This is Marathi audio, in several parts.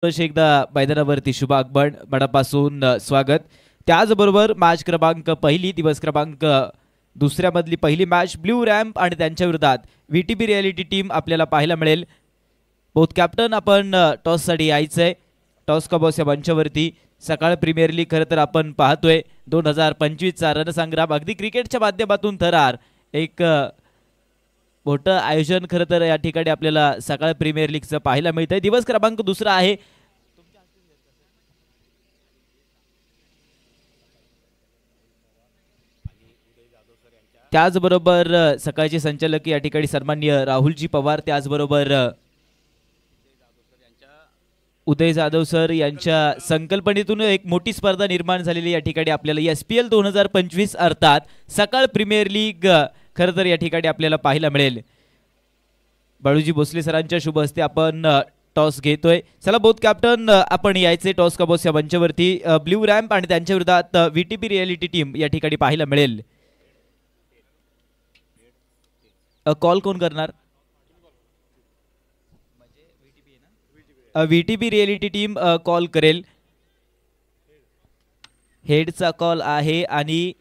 एकदा मैदानावरती शुभ आगमन मनापासून स्वागत। त्याचबरोबर मॅच क्रमांक पहिली दिवस क्रमांक दुसऱ्यामधली पहिली मॅच ब्ल्यू रॅम्प आणि त्यांच्या विरोधात व्हीटीपी रियालिटी टीम आपल्याला पाहायला मिळेल। बोथ कॅप्टन आपण टॉससाठी यायचंय। टॉस कबॉस या मंचावरती सकाळ प्रीमियर लीग खरं तर आपण पाहतोय 2025 चा रणसंग्राम अगदी क्रिकेटच्या माध्यमातून थरार एक मोठं आयोजन खरं तर या ठिकाणी आपल्याला सकाळ प्रीमियर लीगचं पाहायला मिळतंय। दिवस क्रमांक दुसरा आहे। त्याचबरोबर सकाळचे संचालक या ठिकाणी सन्माननीय राहुलजी पवार, त्याचबरोबर उदय जाधव सर यांच्या संकल्पनेतून एक मोठी स्पर्धा निर्माण झालेली या ठिकाणी आपल्याला SPL 2025 अर्थात सकाळ प्रीमियर लीग खरं तर या ठिकाणी आपल्याला पाहायला मिळेल। बाळूजी भोसले सरांच्या शुभ हस्ते आपण टॉस घेतोय। चला बोथ कॅप्टन आपण यायचे टॉस कबॉस या मंचावरती ब्ल्यू रॅम्प आणि त्यांच्या विरोधात व्हीटीपी रियालिटी टीम या ठिकाणी पाहायला मिळेल। कॉल कोण करणार? व्हीटीपी रियालिटी टीम कॉल करेल। हेडचा कॉल आहे आणि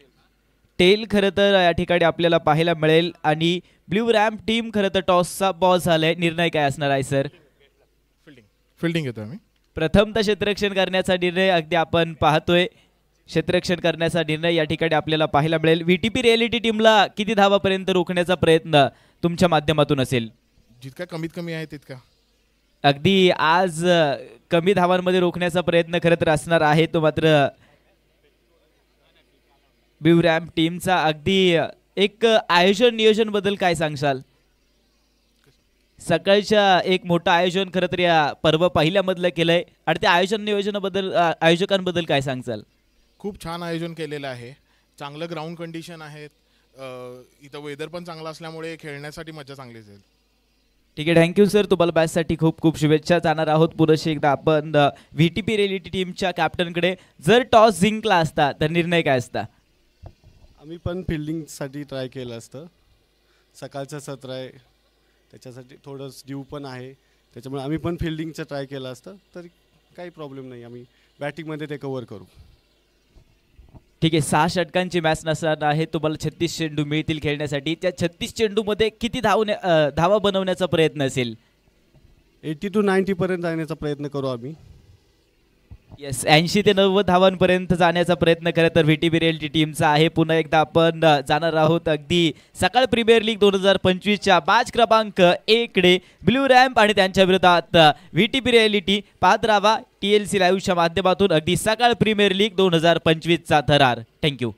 टेल खरं तर या ठिकाणी आपल्याला पाहायला मिळेल आणि ब्ल्यू रॅम्प टीम खरं तर टॉसचा बॉस झालाय। निर्णय काय असणार आहे सर? फिल्डिंग घेतोय आम्ही। प्रथमतः क्षेत्ररक्षण करण्याचा निर्णय अगदी आपण पाहतोय। क्षेत्ररक्षण करण्याचा निर्णय या ठिकाणी आपल्याला पाहायला मिळेल। व्हीटीपी रियालिटी टीमला किती धावापर्यंत रोखण्याचा प्रयत्न तुमच्या माध्यमातून असेल? जितका कमीत कमी आहे तितका। अगदी आज कमी धावांमध्ये रोखण्याचा प्रयत्न खरं तर असणार आहे तो मात्र ब्ल्यू रॅम्प टीमचा। अगदी एक आयोजन नियोजन बद्दल काय सांगशाल? सकाळच्या एक मोठं आयोजन खरं तर या पर्व पहिल्यामधलं केलंय आणि त्या आयोजन नियोजनाबद्दल आयोजकांबद्दल काय सांगशाल? खूप छान आयोजन केलेलं आहे। चांगलं ग्राउंड कंडिशन आहेत, इथं वेदर पण चांगला असल्यामुळे खेळण्यासाठी मजा चांगलीच येईल। ठीक आहे, थँक्यू सर। तुम्हाला बॅचसाठी खूप खूप शुभेच्छा। जाणार आहोत पुन्हा एकदा आपण व्हीटीपी रियालिटी टीमच्या कॅप्टनकडे। जर टॉस जिंकला असता तर निर्णय काय असता? आम्ही पण फिल्डिंगसाठी ट्राय केलं असतं। सकाळचं सत्र आहे त्याच्यासाठी थोडं ड्यू पण आहे, त्याच्यामुळे आम्ही पण फिल्डिंगचं ट्राय केलं असतं तर काही प्रॉब्लेम नाही, आम्ही बॅटिंगमध्ये ते कव्हर करू। ठीक आहे, 6 षटकांची मॅच नसणार आहे। तुम्हाला 36 चेंडू मिळतील खेळण्यासाठी। त्या 36 चेंडूमध्ये किती धावा बनवण्याचा प्रयत्न असेल? 80 to 90 पर्यंत जाण्याचा प्रयत्न करू आम्ही। येस, 80 ते 90 धावांपर्यंत जाण्याचा प्रयत्न खरं तर व्हीटीपी रियालिटी टीमचा आहे। पुन्हा एकदा आपण जाणार आहोत अगदी सकाळ प्रीमियर लीग 2025 च्या मॅच क्रमांक 1 कडे। ब्ल्यू रॅम्प आणि त्यांच्या विरोधात व्हीटीपी रियालिटी। पाहत राहा TLC लाईव्हच्या माध्यमातून अगदी सकाळ प्रीमियर लीग 2025 चा थरार। थँक्यू।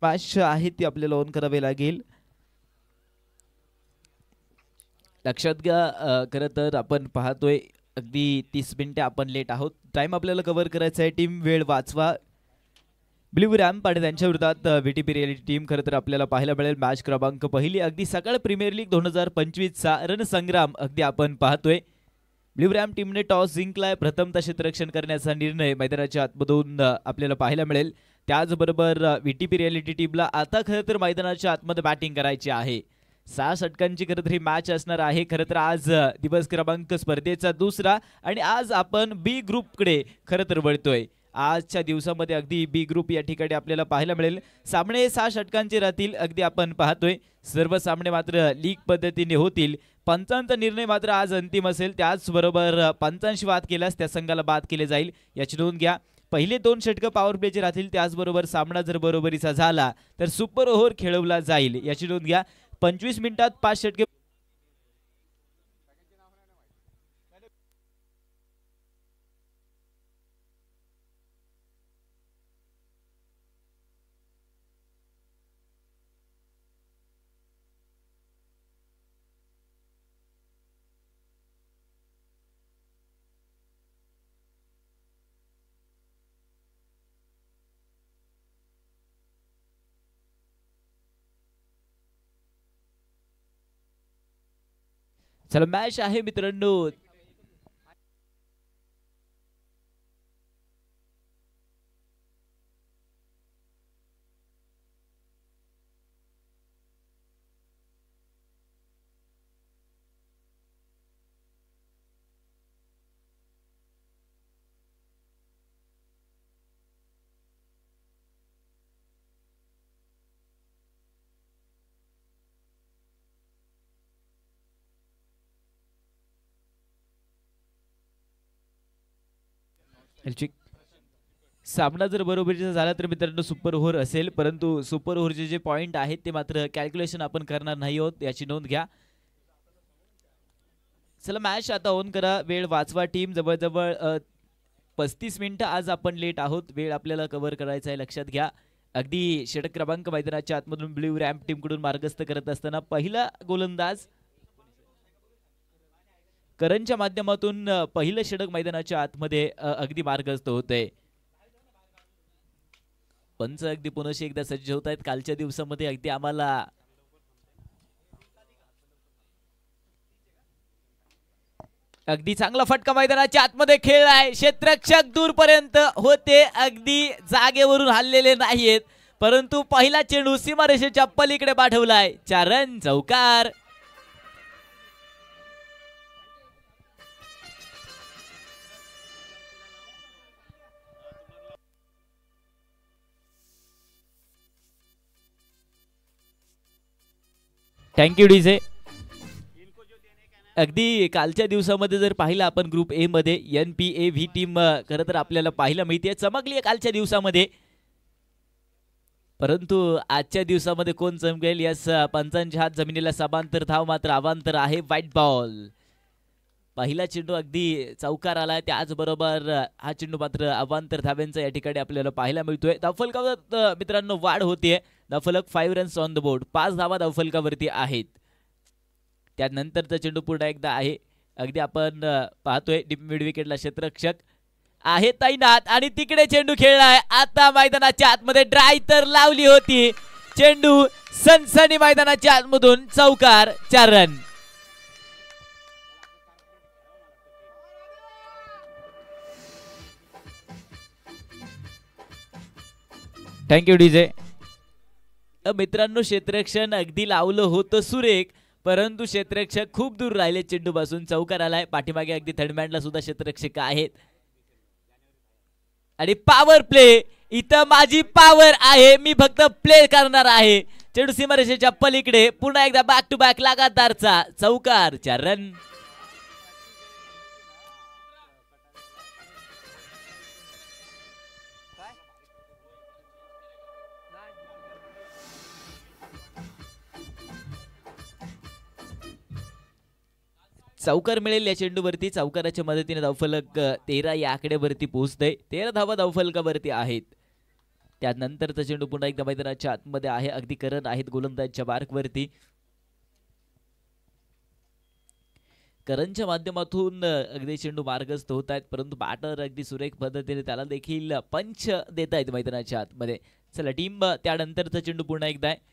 मॅच आहे ती आपल्याला ऑन करावे लागेल। लक्षात घ्या खरं तर आपण पाहतोय अगदी 30 मिनिटे आपण लेट आहोत। टाइम आपल्याला कव्हर करायचा आहे। टीम वेळ वाचवा। ब्ल्यू रॅम्प आणि त्यांच्या विरोधात व्हीटीपी रियालिटी टीम खरं तर आपल्याला पाहायला मिळेल। मॅच क्रमांक पहिली अगदी सकाळ प्रीमियर लीग 2025 चा रणसंग्राम अगदी आपण पाहतोय। ब्ल्यू रॅम्प टीमने टॉस जिंकलाय। प्रथमतः क्षेत्ररक्षण करण्याचा निर्णय मैदानाच्या आतमधून आपल्याला पाहायला मिळेल। त्याचबरोबर VTP रियालिटी टीमला आता खरं तर मैदानाच्या आतमध्ये बॅटिंग करायची आहे. 6 षटकांची खरं तर ही मॅच असणार आहे. खरं तर आज दिवस क्रमांक स्पर्धेचा दुसरा आणि आज आपण बी ग्रुपकडे खरं तर वळतोय. आजच्या दिवसामध्ये अगदी बी ग्रुप या ठिकाणी आपल्याला पाहायला मिळेल. सामने 6 षटकांचे राहतील. अगदी आपण पाहतोय सर्व सामने मात्र लीग पद्धतीने होतील. पंचांचा निर्णय मात्र आज अंतिम असेल. त्याचबरोबर पंचांशी वाद केल्यास त्या संघाला बाद केले जाईल याची नोंद घ्या. पहिले 2 षटकं पॉवर प्लेचे राहतील. त्याचबरोबर सामना जर बरोबरीचा झाला तर सुपर ओव्हर खेळवला जाईल याची नोंद घ्या. 25 मिनिटात 5 षटके. चला मॅच आहे मित्रांनो. सामना जर बरोबरीचा झाला तर मित्रांनो सुपर ओव्हर असेल, परंतु सुपर ओव्हरचे जे पॉइंट आहेत ते मात्र कॅल्क्युलेशन आपण करणार नाही आहोत याची नोंद घ्या. चला मॅच आता ऑन करा. वेळ वाचवा टीम. जवळजवळ 35 मिनिटं आज आपण लेट आहोत. वेळ आपल्याला कव्हर करायचा आहे लक्षात घ्या. अगदी षटक क्रमांक मैदानाच्या आतमधून ब्ल्यू रॅम्प टीम कडून मार्गस्थ करत असताना पहिला गोलंदाज करणच्या माध्यमातून पहिलं षटक मैदानाच्या आतमध्ये अगदी मार्गस्थ होतंय. पंच अगदी पुन्हा एकदा सज्ज होत आहेत. कालच्या दिवसामध्ये अगदी आम्हाला अगदी चांगला फटका मैदानाच्या आतमध्ये खेळलाय. क्षेत्ररक्षक दूरपर्यंत होते, अगदी जागेवरून हल्लेले नाहीत, परंतु पहिला चेंडू सीमारेषेच्या पलीकडे पाठवलाय. 4 रन चौकार. Thank you DJ. अगदी कालच्या दिवसामध्ये जर पाहिलं आपण ग्रुप ए मध्ये NPAV टीम खरं तर आपल्याला पाहायला मिळते, चमकली आहे कालच्या दिवसामध्ये, परंतु आजच्या दिवसामध्ये कोण चमकेल यास पंचांच्या हात जमिनीला समांतर धाव मात्र अवांतर आहे. White ball. पहिला चेंडू अगदी चौकार आला. त्याचबरोबर हा चेंडू मात्र अवांतर धाव्यांचा या ठिकाणी आपल्याला पाहायला मिळतोय. धावफलकावर मित्रांनो वाढ होतीये. धावफलक 5 रन्स ऑन द बोर्ड. 5 धावा धावफलकावरती आहेत. त्यानंतरचा चेंडू पुन्हा एकदा आहे. अगदी आपण पाहतोय डीप मिड विकेटला क्षेत्ररक्षक आहे तैनात आणि तिकडे चेंडू खेळलाय. आता मैदानाच्या आतमध्ये ड्राय तर लावली होती. चेंडू सनसनी मैदानाच्या आतमधून चौकार. 4 रन. Thank you DJ. मित्रांनो क्षेत्ररक्षण अगदी लावलं होतं सुरेख, परंतु क्षेत्ररक्षक खूप दूर राहिले चेंडू पासून. चौकार आलाय. पाठीमागे अगदी थर्डमॅनला सुद्धा क्षेत्ररक्षक आहेत आणि पॉवर प्ले. इथं माझी पॉवर आहे, मी फक्त प्ले करणार आहे. चेंडू सीमारेषेच्या पलीकडे. पुन्हा एकदा बॅक टू बॅक लगातारचा चौकार. 4 रन. चौकार मिळेल या चेंडूवरती. चौकाराच्या मदतीने धावफलक 13 या आकड्यावरती पोहोचतंय. 13 धावा धावफलकावरती आहेत. त्यानंतरचा चेंडू पुन्हा एकदा मैदानाच्या आतमध्ये आहे. अगदी करण आहेत गोलंदाजच्या मार्कवरती. करणच्या माध्यमातून अगदी चेंडू मार्गस्थ होत आहेत, परंतु बॅटर अगदी सुरेख पद्धतीने त्याला देखील पंच देत आहेत मैदानाच्या आतमध्ये. चला टीम त्यानंतरचा चेंडू पुन्हा एकदा आहे.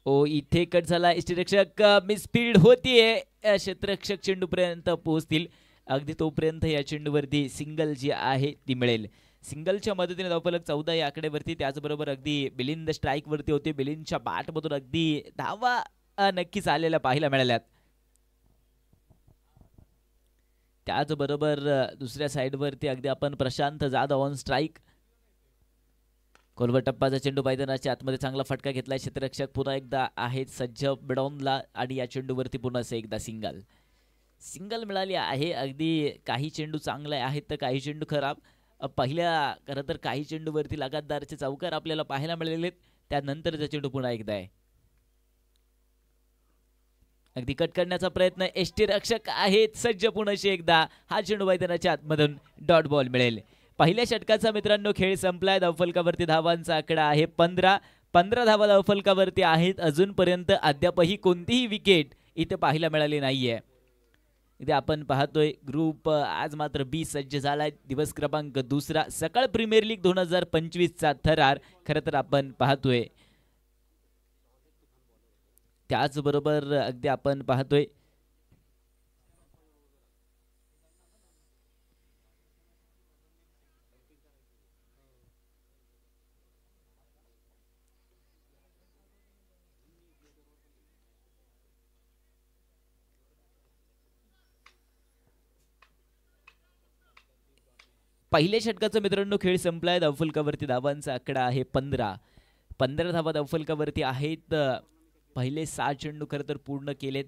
ओ इथे कट झाला. क्षेत्ररक्षक मिसफील्ड होतीये. क्षेत्ररक्षक चेंडू पर्यंत पोहोचतील. अगदी तोपर्यंत या चेंडूवरती सिंगल जी आहे ती मिळेल. सिंगलच्या मदतीने धावफलक 14 या आकड्यावरती. त्याचबरोबर अगदी बिलिंद स्ट्राईकवरती होते. बिलिंदच्या बॅटमधून अगदी धावा नक्कीच आलेल्या पाहायला मिळाल्यात. त्याचबरोबर दुसऱ्या साईडवरती अगदी आपण प्रशांत जाधव ऑन स्ट्राईक. कोलवर टप्पाचा चेंडू मैदानाच्या आतमध्ये चांगला फटका घेतलाय. क्षेत्ररक्षक पुन्हा एकदा आहेत सज्ज बिडॉनला आणि या चेंडूवरती पुन्हा एकदा सिंगल मिळाली आहे. अगदी काही चेंडू चांगले आहेत तर काही चेंडू खराब. पहिल्या खरं तर काही चेंडूवरती लगातारचे चौकार आपल्याला पाहायला मिळालेले. त्यानंतरचा चेंडू पुन्हा एकदा आहे. अगदी कट करण्याचा प्रयत्न. यष्टीरक्षक आहेत सज्ज पुन्हा एकदा. हा चेंडू मैदानाच्या आतमधून डॉट बॉल मिळेल. पहिल्या षटकाचा मित्रांनो खेळ संपलाय. धावफलकावरती धावांचा आकडा आहे 15 धावा धावफलकावरती आहेत. अजूनपर्यंत अद्यापही कोणतीही विकेट इथे पाहायला मिळाली नाहीये. इथे आपण पाहतोय ग्रुप आज मात्र बी सज्ज झालाय. दिवस क्रमांक 2 सकाळ प्रीमियर लीग 2025चा थरार खरं तर आपण पाहतोय. त्याचबरोबर अगदी आपण पाहतोय पहिल्या षटकाचा मित्रांनो खेळ संपलाय. धावफलकावरती धावांचा आकडा आहे 15 धावा धावफलकावरती आहेत. पहिले 6 चेंडू खरं तर पूर्ण केलेत.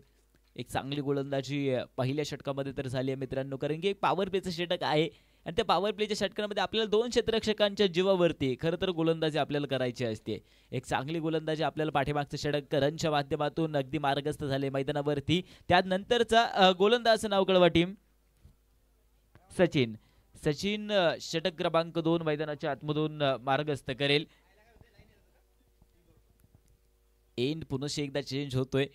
एक चांगली गोलंदाजी पहिल्या षटकामध्ये तर झाली आहे मित्रांनो, कारण की एक पॉवर प्लेचं षटक आहे आणि त्या पॉवर प्लेच्या षटकामध्ये आपल्याला 2 क्षेत्ररक्षकांच्या जीवावरती खरं तर गोलंदाजी आपल्याला करायची असते. एक चांगली गोलंदाजी आपल्याला पाठीमागचं षटक करनच्या माध्यमातून अगदी मार्गस्थ झाले मैदानावरती. त्यानंतरचा गोलंदाज नाव कळवा टीम सचिन षटक क्रमांक 2 मैदानाच्या आतमधून मार्गस्थ करेल. एंड पुन्हा एकदा चेंज होतोय.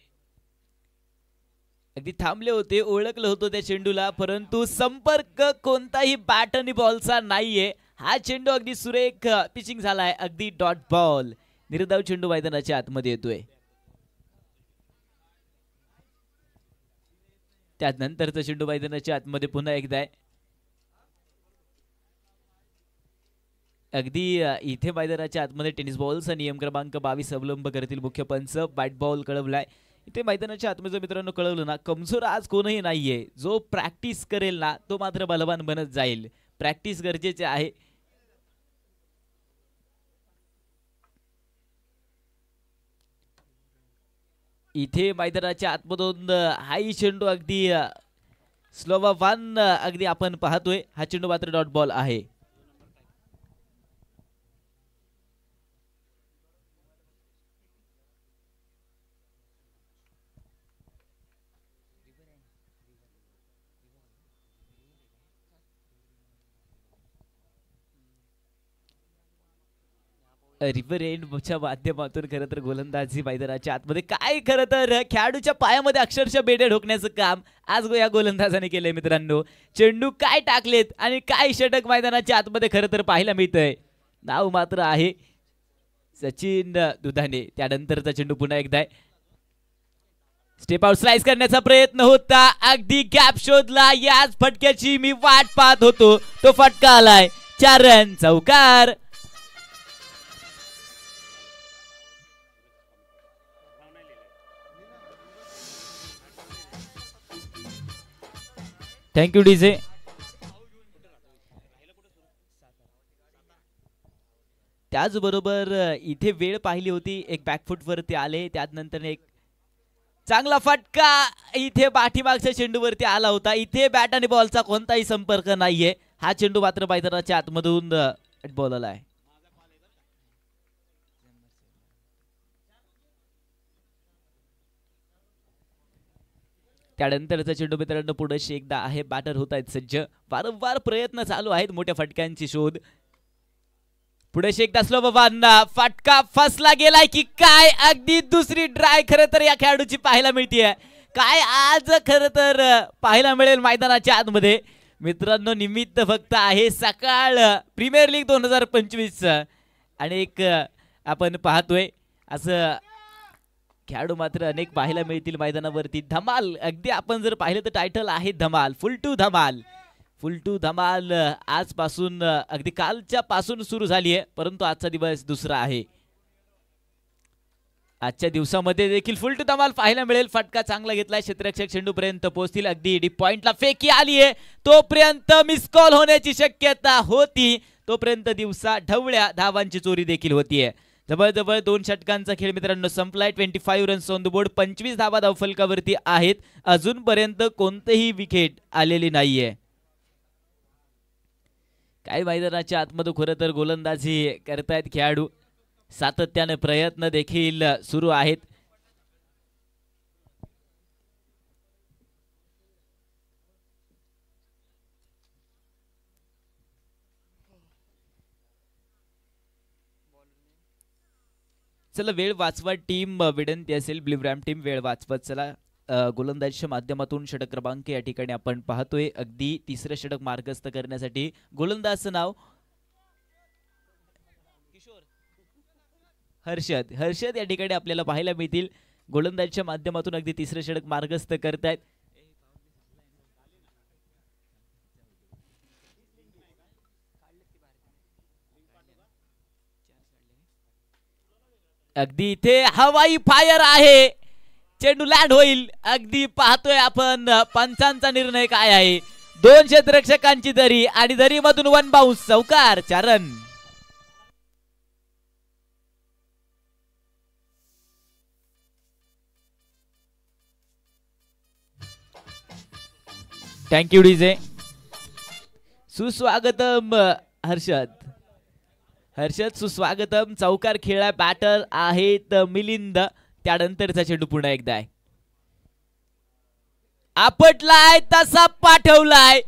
अगदी थांबले होते, ओळखलं होतं त्या चेंडूला, परंतु संपर्क कोणताही बॅट आणि बॉलचा नाहीये. हा चेंडू अगदी सुरेख पिचिंग झालाय. अगदी डॉट बॉल. निर्धाव चेंडू मैदानाच्या आतमध्ये येतोय. त्यानंतरचा चेंडू मैदानाच्या आतमध्ये पुन्हा एकदा आहे. अगदी इथे मैदानाच्या आतमध्ये टेनिस बॉलचा नियम क्रमांक 22 अवलंब करतील मुख्य पंच. बॅट बॉल कळवलाय. इथे मैदानाच्या आतमध्ये मित्रांनो कळवलं ना, कमजोर आज कोणही नाहीये. जो प्रॅक्टिस करेल ना तो मात्र बलवान बनत जाईल. प्रॅक्टिस गरजेचे आहे. इथे मैदानाच्या आतमधून हाई चेंडू अगदी स्लोवा वन अगदी आपण पाहतोय. हा चेंडू मात्र डॉट बॉल आहे. रिव्हर एंडच्या माध्यमातून खरं तर गोलंदाजी मैदानाच्या आतमध्ये काय खरं तर खेळाडूच्या पायामध्ये अक्षरशः बेडे ढोकण्याचं काम आज या गोलंदाजाने केलंय मित्रांनो. चेंडू काय टाकलेत आणि काय षटक मैदानाच्या आतमध्ये खरं तर पाहायला मिळतंय. नाव मात्र आहे सचिन दुधाने. त्यानंतरचा चेंडू पुन्हा एकदा आहे. स्टेप आउट स्लाइस करण्याचा प्रयत्न होता. अगदी गॅप शोधला. याच फटक्याची मी वाट पाहत होतो. तो फटका आलाय. 4 रन चौकार. Thank you DJ. त्याचबरोबर इथे वेळ पाहिली होती. एक बॅकफुट वरती आले. त्यानंतर एक चांगला फटका इथे पाठीमागच्या चेंडूवरती आला होता. इथे बॅट आणि बॉलचा कोणताही संपर्क नाहीये. हा चेंडू मात्र मैदानाच्या आतमधून बॉल आलाय. त्यानंतरचा चेंडू मित्रांनो पुढे एकदा आहे. बॅटर होत आहेत सज्ज. वारंवार प्रयत्न चालू आहेत मोठ्या फटक्यांची शोध. पुढे एकदा स्लो बाबांना फटका फसला गेलाय की काय. अगदी दुसरी ड्राय खरं तर या खेळाडूची पाहायला मिळतीये. काय आज खरं तर पाहायला मिळेल मैदानाच्या आतमध्ये मित्रांनो. निमित्त फक्त आहे सकाळ प्रीमियर लीग 2025 आणि एक आपण पाहतोय असं खेळाडू मात्र अनेक पाहायला मिळतील मैदानावरती. धमाल अगदी आपण जर पाहिलं तर टायटल आहे धमाल, फुल टू धमाल. फुल टू धमाल आजपासून अगदी कालच्या पासून सुरू झाली आहे, परंतु आजचा दिवस दुसरा आहे. आजच्या दिवसामध्ये देखील फुल टू धमाल पाहायला मिळेल. फटका चांगला घेतलाय, क्षेत्ररक्षक चेंडूपर्यंत पोहोचतील. अगदी डीप पॉइंटला फेकी आली आहे, तोपर्यंत मिस कॉल होण्याची शक्यता होती. तोपर्यंत दिवसा ढवळ्या धावांची चोरी देखील होतीये. जवळजवळ 2 षटकांचा खेळ मित्रांनो संपलाय. 25 रन्स ऑन द बोर्ड, 25 धावा धावफलकावरती आहेत. अजूनपर्यंत कोणतेही विकेट आलेली नाहीये. काही मैदानाच्या आतमध्ये खरं तर गोलंदाजी करतायत खेळाडू, सातत्याने प्रयत्न देखील सुरू आहेत. चला वेळ वाचवा टीम विनंती असेल, ब्लू रॅम टीम वेळ वाचवत चला. गोलंदाजीच्या माध्यमातून षटक क्रमांक या ठिकाणी आपण पाहतोय. अगदी तिसरं षटक मार्गस्थ करण्यासाठी गोलंदाजचं नाव हर्षद. हर्षद या ठिकाणी आपल्याला पाहायला मिळतील. गोलंदाजीच्या माध्यमातून अगदी तिसरं षटक मार्गस्थ करतायत. अगदी इथे हवाई फायर आहे, चेंडू लँड होईल. अगदी पाहतोय आपण पंचांचा निर्णय काय आहे. 2 क्षेत्ररक्षकांची दरी आणि दरीमधून 1 बाउन्स, चौकार, 4 रन. Thank you DJ. सुस्वागतम हर्षद. हर्षद सुस्वागतम. चौकार खेळा बॅटर आहेत मिलिंद. त्यानंतरचा चेंडू पुन्हा एकदा आहे, आपटलाय तसा पाठवलाय,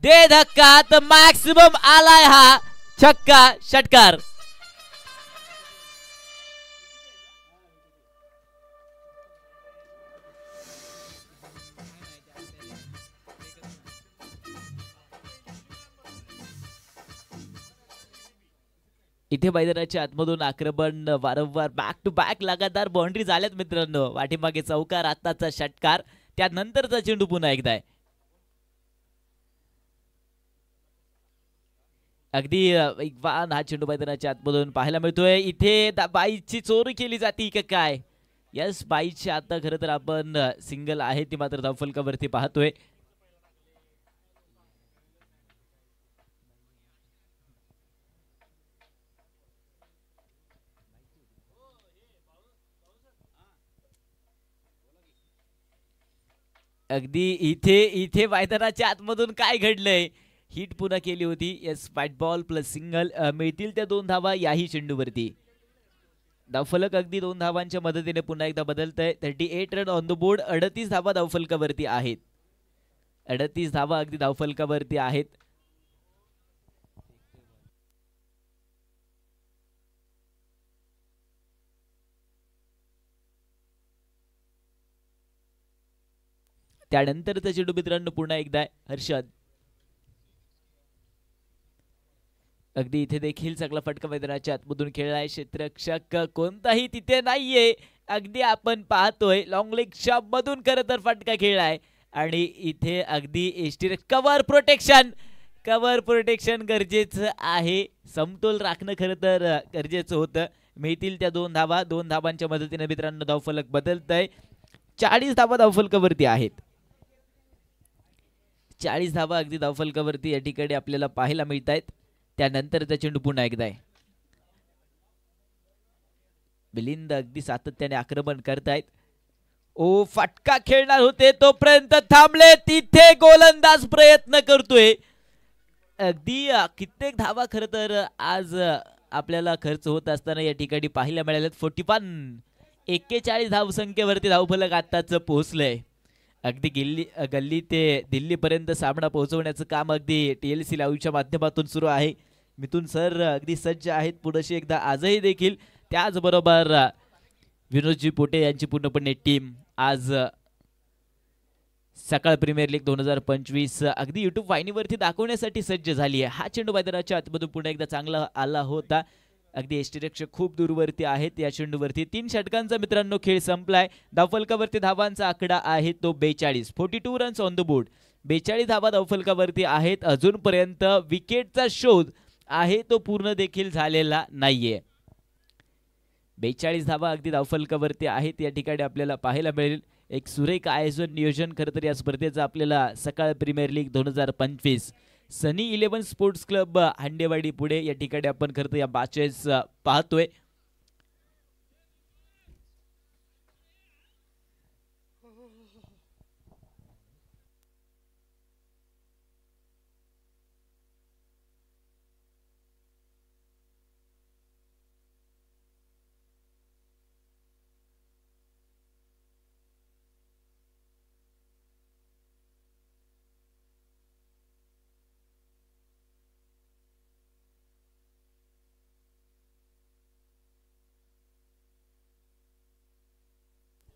दे धक्का तर मॅक्सिमम आलाय हा छक्का, षटकार. इथे मैदानाच्या आतमधून आक्रमण वारंवार बॅक टू बॅक लगातार बाउंड्री झाल्यात मित्रांनो. वाटेमागे चौकार, आताचा षटकार, त्यानंतरचा चेंडू पुन्हा एकदा आहे. अगदी वेगवान हा चेंडू मैदानाच्या आतमधून पाहायला मिळतोय. इथे बाईची चोरी केली जाते का काय? यस, बाईची आता खरं तर आपण सिंगल आहे ती मात्र धावफलकावरती पाहतोय. अगदी इथे मैदानाच्या आतमधून काय घडलंय? हिट पुन्हा केली होती. Yes, white ball plus single मिळतील त्या 2 धावा याही चेंडूवरती. धावफलक अगदी 2 धावांच्या मदतीने पुन्हा एकदा बदलतंय. 38 रन ऑन द बोर्ड, 38 धावा धावफलकावरती आहेत. 38 धावा अगदी धावफलकावरती आहेत. त्यानंतरचा चेंडू मित्रांनो पुन्हा एकदा हर्षद. अगदी इथे देखील चांगला फटका मैदानाच्या आतमधून खेळलाय. क्षेत्ररक्षक कोणताही तिथे नाहीये. अगदी आपण पाहतोय लॉंग लेगच्या मधून खरं तर फटका खेळलाय आणि इथे अगदी एसटी कव्हर प्रोटेक्शन गरजेचं आहे. समतोल राखणं खरं तर गरजेचं होतं. मिळतील त्या 2 धावा. 2 धावांच्या मदतीने मित्रांनो धावफलक बदलतंय. 40 धावा धावफलकावरती आहेत. 40 धावा अगदी धावफलकावरती या ठिकाणी आपल्याला पाहायला मिळत आहेत. त्यानंतरचा चेंडू पुन्हा एकदा आहे. मिलिंद अगदी सातत्याने आक्रमण करतायत. ओ, फटका खेळणार होते तोपर्यंत थांबले. तिथे गोलंदाज प्रयत्न करतोय. अगदी कित्येक धावा खरं तर आज आपल्याला खर्च होत असताना या ठिकाणी पाहायला मिळाल्यात. 41 धावसंख्येवरती धावफलक आताच पोहोचलंय. अगदी गल्ली ते दिल्लीपर्यंत सामना पोहोचवण्याचं काम अगदी TLC लाईव्हच्या माध्यमातून सुरू आहे. मिथुन सर अगदी सज्ज आहेत पुढे एकदा आजही देखील. त्याचबरोबर विनोदजी पोटे यांची पूर्णपणे टीम आज सकाळ प्रीमियर लीग 2025 अगदी यूट्यूब वाहिनीवरती दाखवण्यासाठी सज्ज झाली आहे. हा चेंडू मैदानाच्या आतमधून पुन्हा एकदा चांगला आला होता. अगदी यष्टीरक्षक खूप दूरवरती आहेत या चेंडूवरती. 3 षटकांचा मित्रांनो खेळ संपलाय. धावफलकावरती धावांचा आकडा आहे तो 42. 42 रन्स ऑन द बोर्ड. 42 धावा धावफलकावरती आहेत. अजूनपर्यंत विकेटचा शोध आहे तो पूर्ण देखील झालेला नाहीये. 42 धावा अगदी धावफलकावरती आहेत या ठिकाणी आपल्याला पाहायला मिळेल. एक सुरेख आयोजन नियोजन खरं तर या स्पर्धेचं आपल्याला सकाळ प्रीमियर लीग 2025 सनी 11 स्पोर्ट्स क्लब हांडेवाडी पुढे या ठिकाणी आपण खरं तर या मॅचेस पाहतोय.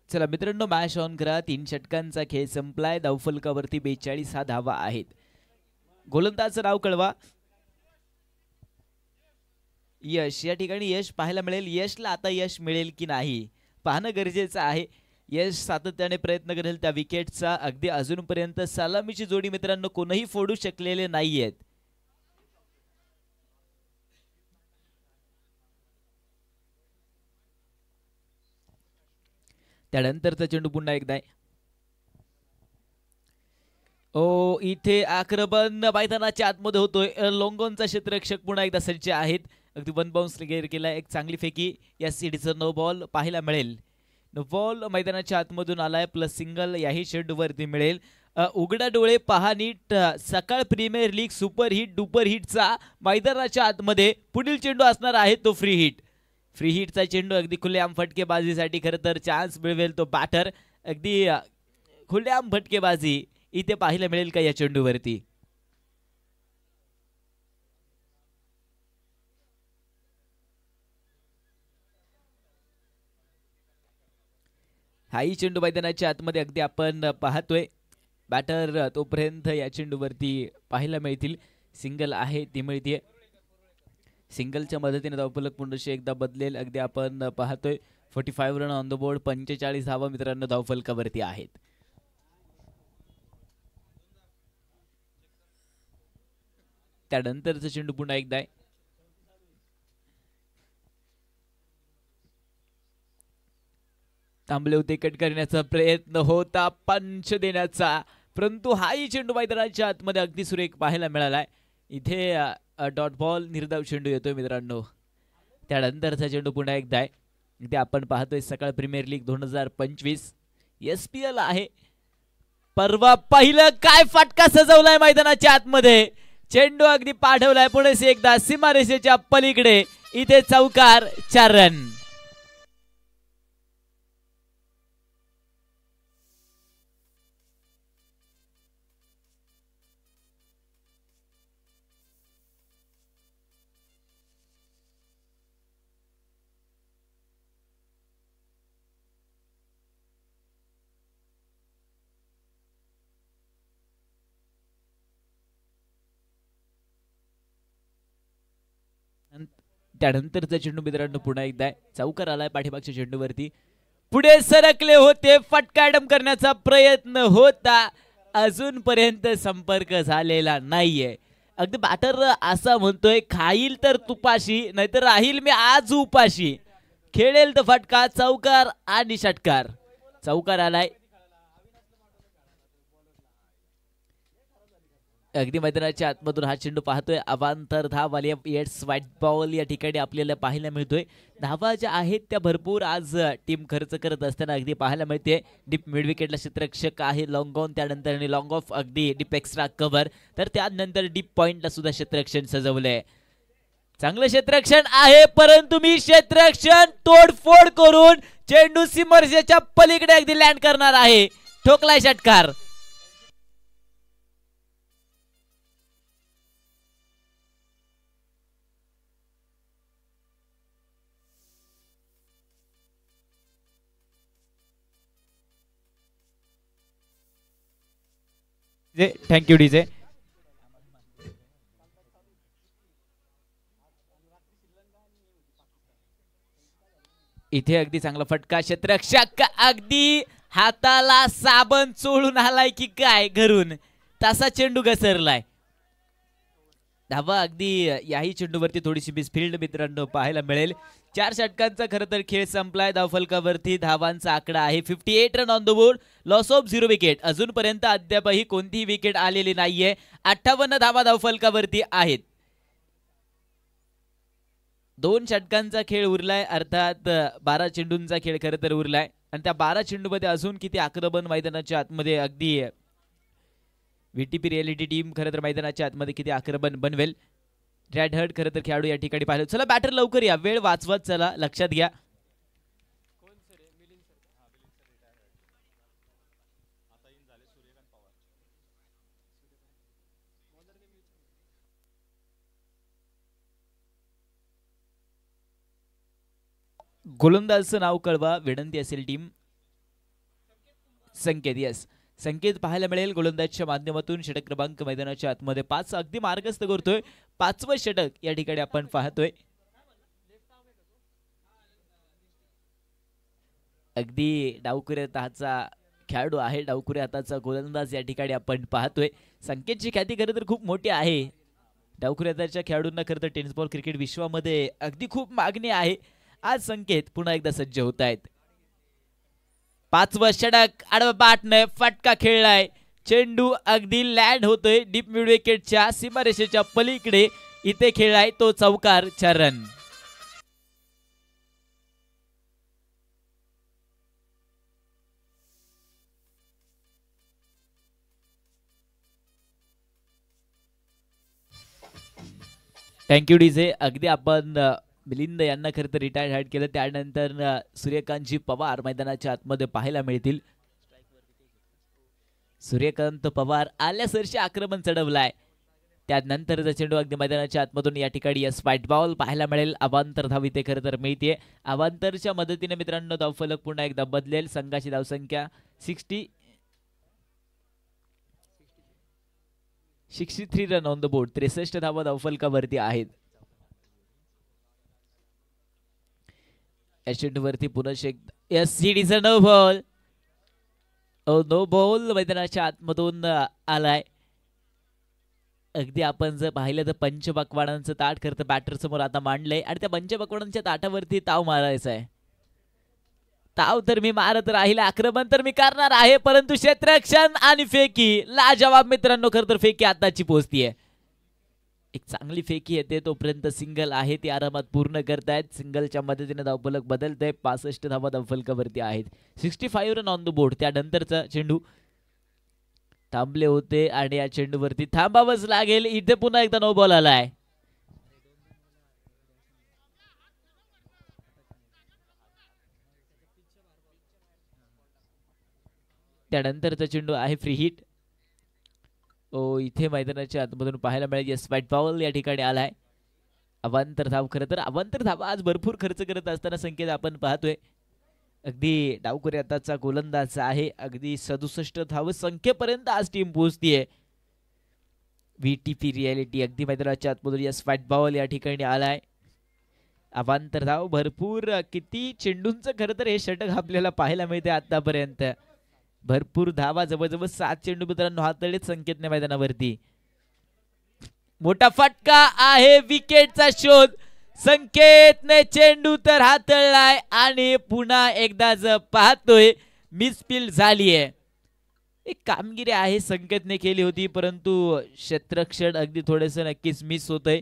चला मित्रांनो मॅच ऑन करा. 3 षटकांचा खेळ संपलाय. धावफलकावरती 42 हा धावा आहेत. गोलंदाजचं नाव कळवा. यश या ठिकाणी यश पाहायला मिळेल. यशला आता यश मिळेल की नाही पाहणं गरजेचं आहे. यश सातत्याने प्रयत्न करेल त्या विकेटचा. अगदी अजूनपर्यंत सलामीची जोडी मित्रांनो कोणीही फोडू शकलेले नाहीयेत. त्यानंतरचा चेंडू पुन्हा एकदा इथे आक्रमण मैदानाच्या आतमध्ये होतोय. लोंगोनचा क्षेत्ररक्षक पुन्हा एकदा सज्ज आहेत. अगदी 1 बाउन्स क्लिअर केला. एक चांगली फेकी या सीडीचं नो बॉल पाहायला मिळेल. नो बॉल मैदानाच्या आतमधून आलाय. प्लस सिंगल याही शेडवरती मिळेल. उघडा डोळे पहा नीट. Sakal premier league super hit duper हिटचा मैदानाच्या आतमध्ये पुढील चेंडू असणार आहे तो फ्री हिट. फ्री हिटचा चेंडू अगदी खुलेआम फटकेबाजीसाठी खरं तर चान्स मिळवेल तो बॅटर. अगदी खुलेआम फटकेबाजी इथे पाहायला मिळेल का या चेंडूवरती. हाही चेंडू मैदानाच्या आतमध्ये अगदी आपण पाहतोय. बॅटर तोपर्यंत या चेंडूवरती पाहायला मिळतील. सिंगल आहे ती मिळते. सिंगलच्या मदतीने धावफलक पुन्हा एकदा बदलेल. अगदी आपण पाहतोय 45 रन ऑन द बोर्ड. 45 धावा मित्रांनो धावफलकावरती आहेत. त्यानंतरचा चेंडू पुन्हा एकदा थांबले होते. कट करण्याचा प्रयत्न होता पंच देण्याचा, परंतु हाही चेंडू मैदानाच्या आतमध्ये अगदी सुरेख पाहायला मिळालाय. इथे डॉट बॉल निर्धाव चेंडू येतोय मित्रांनो. त्यानंतरचा चेंडू पुन्हा एकदा इथे आपण पाहतोय सकाळ प्रीमियर लीग 2025 SPL आहे. परवा पहिलं काय फटका सजवलाय मैदानाच्या आतमध्ये. चेंडू अगदी पाठवलाय पुढे एकदा सीमारेषेच्या पलीकडे. इथे चौकार 4 रन. त्यानंतरचा चेंडू मित्रांनो पुन्हा एकदा चौकार आलाय पाठीमागच्या चेंडूवरती. पुढे सरकले होते. फटकाडम करण्याचा प्रयत्न होता. अजूनपर्यंत संपर्क झालेला नाहीये. अगदी बॅटर असा म्हणतोय खाईल तर तुपाशी नाहीतर राहील मी आज उपाशी. खेळेल तर फटका. चौकार आणि षटकार. चौकार आलाय. अगदी मैदानाच्या आतमधून हा चेंडू पाहतोय. अवांतर धाव आली. येट्स व्हाईट बॉल या ठिकाणी आपल्याला पाहायला मिळतोय. धावा ज्या आहेत त्या भरपूर आज टीम खर्च करत असताना अगदी पाहायला मिळते. डीप मिड विकेटला क्षेत्ररक्षक आहे लॉंग ऑन. त्यानंतर लॉंग ऑफ अगदी डीप एक्स्ट्रा कव्हर. तर त्यानंतर डीप पॉइंटला सुद्धा क्षेत्ररक्षण सजवलंय. चांगलं क्षेत्ररक्षण आहे, परंतु मी क्षेत्ररक्षण तोडफोड करून चेंडू सीमारेषेच्या पलीकडे अगदी लँड करणार आहे. ठोकलाय षटकार. Thank you DJ. इथे अगदी चांगला फटका, क्षेत्ररक्षक अगदी हाताला साबण चोळून आलाय की काय घरून, तसा चेंडू घसरलाय. धावा अगदी याही चेंडूवरती थोडीशी मिसफिल्ड मित्रांनो पाहायला मिळेल. 4 षटकांचा खरं तर खेळ संपलाय. धावफलकावरती धावांचा आकडा आहे 58 run on the board, loss of 0 wicket. अजूनपर्यंत अद्यापही कोणतीही विकेट आलेली नाहीये. 58 धावा धावफलकावरती आहेत. 2 षटकांचा खेळ उरलाय, अर्थात 12 चेंडूंचा खेळ खरं तर उरलाय. आणि त्या 12 चेंडूमध्ये अजून किती आक्रमण मैदानाच्या आतमध्ये अगदी व्हीटीपी रियालिटी टीम खरं तर मैदानाच्या आतमध्ये किती आक्रमण बनवेल. रेड हर्ट खरं तर खेळाडू या ठिकाणी पाहिलं. चला बॅटर लवकर या, वेळ वाचवत चला, लक्षात घ्या. गोलंदाजचं नाव कळवा, विनंती असेल टीम. संकेत, यस संकेत पाहायला मिळेल गोलंदाजच्या माध्यमातून. षटक क्रमांक मैदानाच्या आतमध्ये 5 अगदी मार्गस्थ करतोय. 5वं षटक या ठिकाणी आपण पाहतोय. अगदी डावखुरे हाताचा खेळाडू आहे, डावखुरे हाताचा गोलंदाज या ठिकाणी आपण पाहतोय. संकेतची ख्याती खरं तर खूप मोठी आहे. डावखुरे हाताच्या खेळाडूंना खरं तर टेनिस बॉल क्रिकेट विश्वामध्ये अगदी खूप मागणी आहे. आज संकेत पुन्हा एकदा सज्ज होत आहेत. 5वं षटक, आडवा बॅटने फटका खेळलाय. चेंडू अगदी लँड होतोय डीप मिड विकेटच्या सीमारेषेच्या पलीकडे. इथे खेळलाय तो चौकार, 4 रन. Thank you DJ. अगदी आपण मिलिंद यांना खरं तर रिटायर्ड हॅड केलं. त्यानंतर सूर्यकांतजी पवार मैदानाच्या आतमध्ये पाहायला मिळतील. सूर्यकांत पवार आल्यासरशी आक्रमण चढवलाय. त्यानंतर चेंडू अगदी मैदानाच्या आतमधून या ठिकाणी व्हाईट बॉल पाहायला मिळेल. अवांतर धाव इथे खरं तर मिळते. अवांतरच्या मदतीने मित्रांनो धावफलक पुन्हा एकदा बदलेल. संघाची धावसंख्या 63 रन ऑन द बोर्ड. 63 धावा धावफलकावरती आहेत. या चेंडूवरती पुन्हा नो बॉल. नो बॉल मैदानाच्या आतमधून आलाय. अगदी आपण जर पाहिलं तर पंचपक्वाडांचं ताट खरं तर बॅटर समोर आता मांडलंय आणि त्या पंचपक्वाडांच्या ताटावरती ताव मारायचा आहे. ताव तर मी मारत राहील, आक्रमण तर मी करणार आहे, परंतु क्षेत्ररक्षण आणि फेकी लाजवाब मित्रांनो. खरं तर फेकी आताची पोहोचतीये. एक चांगली फेकी येते तोपर्यंत सिंगल आहे ती आरामात पूर्ण करतायत. सिंगलच्या मदतीने धावफलक बदलतंय. 65 धावा धावफलकावरती आहेत. 65 रन ऑन द बोर्ड. त्यानंतरचा चेंडू थांबले होते आणि या चेंडूवरती थांबावंच लागेल. इथे पुन्हा एकदा नो बॉल आलाय. त्यानंतरचा चेंडू आहे फ्री हिट. इथे मैदानाच्या आतमधून पाहायला मिळेल. यस, व्हाईट बॉल या ठिकाणी आलाय. अवांतर धाव खरं तर अवांतर धाव आज भरपूर खर्च करत असताना संकेत आपण पाहतोय. अगदी डावखुरे हाताचा गोलंदाज आहे. अगदी 67 धाव संख्येपर्यंत आज टीम पोहोचतीये. व्हीटीपी रियालिटी अगदी मैदानाच्या आतमधून यस व्हाईट बॉल या ठिकाणी आलाय. अवांतर धाव भरपूर. किती चेंडूंचं खरं तर हे षटक आपल्याला पाहायला मिळते आतापर्यंत. भरपूर धावा, जवळजवळ 7 चेंडू मित्रांनो हाताळलेत संकेतने मैदानावरती. मोठा फटका आहे, विकेटचा शोध. संकेतने चेंडू तर हाताळलाय आणि पुन्हा एकदा जर पाहतोय मिसफील्ड झालीये. एक कामगिरी आहे संकेतने केली होती, परंतु क्षेत्ररक्षण अगदी थोडेसे नक्कीच मिस होतंय.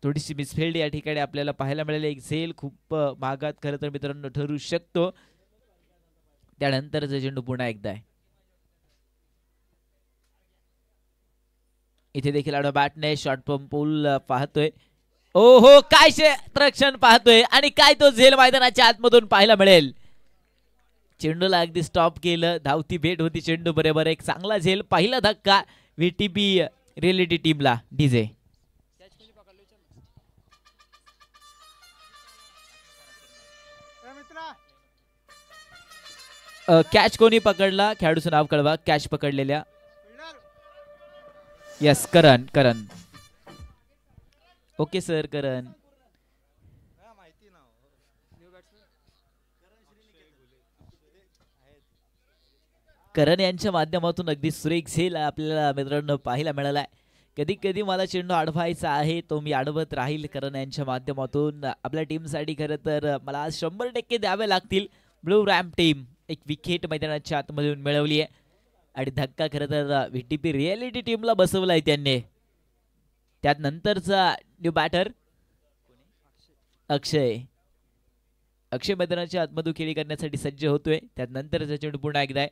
थोडीशी मिसफील्ड या ठिकाणी आपल्याला पाहायला मिळाली. एक झेल खूप महागात खरं तर मित्रांनो ठरू शकतो. त्यानंतरचा चेंडू पुन्हा एकदा आहे. इथे देखील आडवा बॅटने शॉर्ट पंप पूल पाहतोय. ओहो, काय क्षेत्ररक्षण पाहतोय आणि काय तो झेल मैदानाच्या आतमधून पाहायला मिळेल. चेंडूला अगदी स्टॉप केलं. धावती भेट होती चेंडू बरोबर. एक चांगला झेल, पहिला धक्का व्हीटीपी रियालिटी टीमला. डीजे कॅच कोणी पकडला? खेळाडूचं नाव कळवा. कॅच पकडलेल्या यस करण. करण ओके सर. करण करण यांच्या माध्यमातून अगदी सुरेख झेल आपल्याला मित्रांनो पाहायला मिळाला आहे. कधी कधी मला चेंडू अडवायचा आहे तो मी अडवत राहील करण यांच्या माध्यमातून आपल्या टीमसाठी. खरं तर मला आज 100% द्यावे लागतील. ब्लू रॅम्प टीम एक विकेट मैदानाच्या आतमधून मिळवली आहे आणि धक्का खरं तर व्हीटीपी रियालिटी टीमला बसवला आहे त्यांनी. त्यानंतरचा न्यू बॅटर अक्षय मैदानाच्या आतमधून खेळी करण्यासाठी सज्ज होतोय. त्यानंतरचा चेंडू पुन्हा एकदा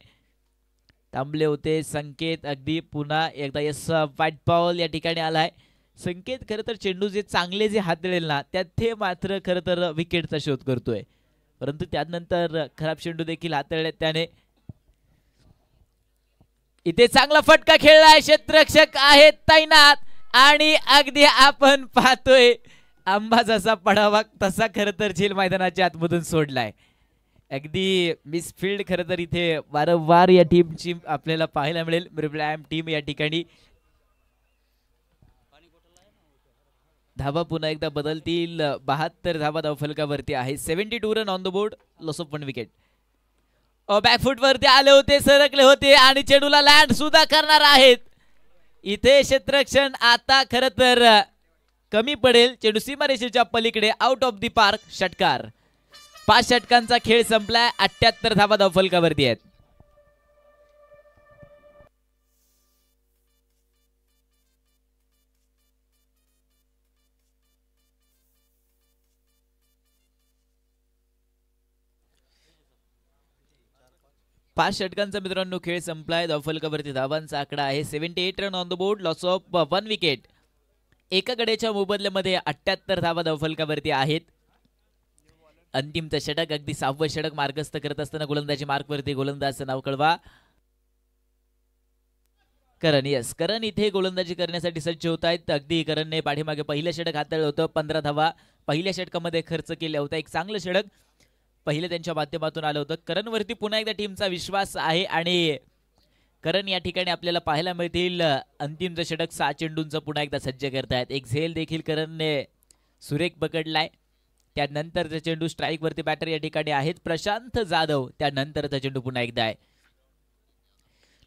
थांबले होते संकेत. अगदी पुन्हा एकदा यस व्हाईट बॉल या ठिकाणी आलाय. संकेत खरं तर चेंडू जे चांगले जे हाताळेल ना त्यात ते मात्र खरं तर विकेटचा शोध करतोय. परंतु त्यानंतर खराब चेंडू देखील हाताळले त्याने. इथे चांगला फटका खेळलाय. क्षेत्ररक्षक आहेत तैनात आणि अगदी आपण पाहतोय आंबा जसा पडावा तसा खरं तर झेल मैदानाच्या आतमधून सोडलाय. अगदी मिसफिल्ड खरं तर इथे वारंवार या टीमची आपल्याला पाहायला मिळेल. ब्लॅम टीम या ठिकाणी धावा पुन्हा एकदा बदलतील. 72 धावा धावफलकावरती आहे. 72 run on the board. Loss of 1 wicket. Back foot वरती आले होते सरकले होते आणि चेंडूला लँड सुद्धा करणार आहेत. इथे क्षेत्ररक्षण आता खरं तर कमी पडेल. चेंडू सीमारेषेच्या पलीकडे आउट ऑफ द पार्क. षटकार. 5 षटकांचा खेळ संपलाय. 78 धावा धावफलकावरती आहेत. पाच षटकांचा मित्रांनो खेळ संपलाय. धावफलकावरती धावांचा आकडा आहे 78 run on the board. Loss of 1 wicket. एका गड्याच्या मोबदल्यामध्ये 78 धावा धावफलकावरती आहेत. अंतिमचं षटक अगदी 6वं षटक मार्गस्थ करत असताना गोलंदाजी मार्कवरती गोलंदाजचं नाव कळवा. करण. यस करण इथे गोलंदाजी करण्यासाठी सज्ज होत आहेत. अगदी करणने पाठीमागे पहिलं षटक हाताळलं होतं. 15 धावा पहिल्या षटकामध्ये खर्च केल्या होत्या. एक चांगलं षटक पहिलं त्यांच्या माध्यमातून आलं होतं. करणवरती पुन्हा एकदा टीमचा विश्वास आहे आणि करण या ठिकाणी आपल्याला पाहायला मिळतील. अंतिमचं षटक 6 चेंडूंचं पुन्हा एकदा सज्ज करतायत. एक झेल देखील करणने सुरेख पकडलाय. त्यानंतरचा चेंडू स्ट्राईक वरती बॅटर या ठिकाणी आहेत प्रशांत जाधव. त्यानंतरचा चेंडू पुन्हा एकदा आहे.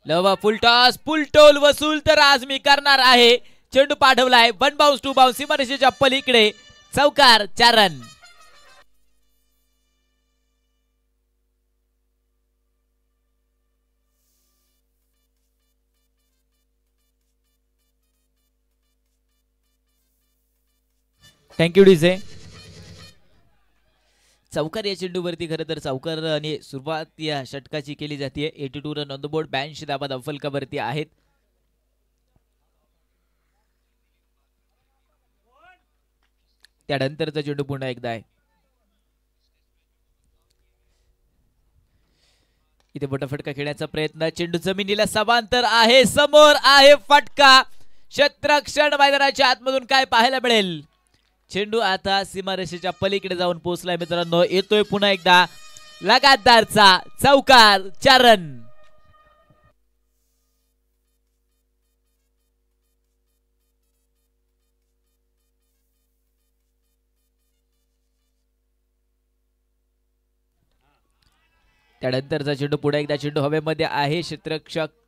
लवा फुल टॉस फुल टोल वसूल तर आज मी करणार आहे. चेंडू पाठवलाय. 1 बाउन्स 2 बाउन्स सीमारेषेच्या पलीकडे. चौकार. 4 रन. Thank you DJ. चौकार या चेंडूवरती खरं तर चौकार आणि सुरुवात या षटकाची केली जाते. 82 रन ऑन द बोर्ड. 82 धावा धावफलकावरती आहेत. त्यानंतरचा चेंडू पुन्हा एकदा आहे. इथे मोठा फटका खेळण्याचा प्रयत्न. चेंडू जमिनीला समांतर आहे. समोर आहे फटका. क्षेत्ररक्षण मैदानाच्या आतमधून काय पाहायला मिळेल. चेंडू आता सीमारेषेच्या पलीकडे जाऊन पोहोचलाय मित्रांनो. येतोय पुन्हा एकदा लगातारचा चौकार. 4 रन. त्यानंतरचा चेंडू पुन्हा एकदा चेंडू हवेमध्ये आहे. क्षेत्ररक्षक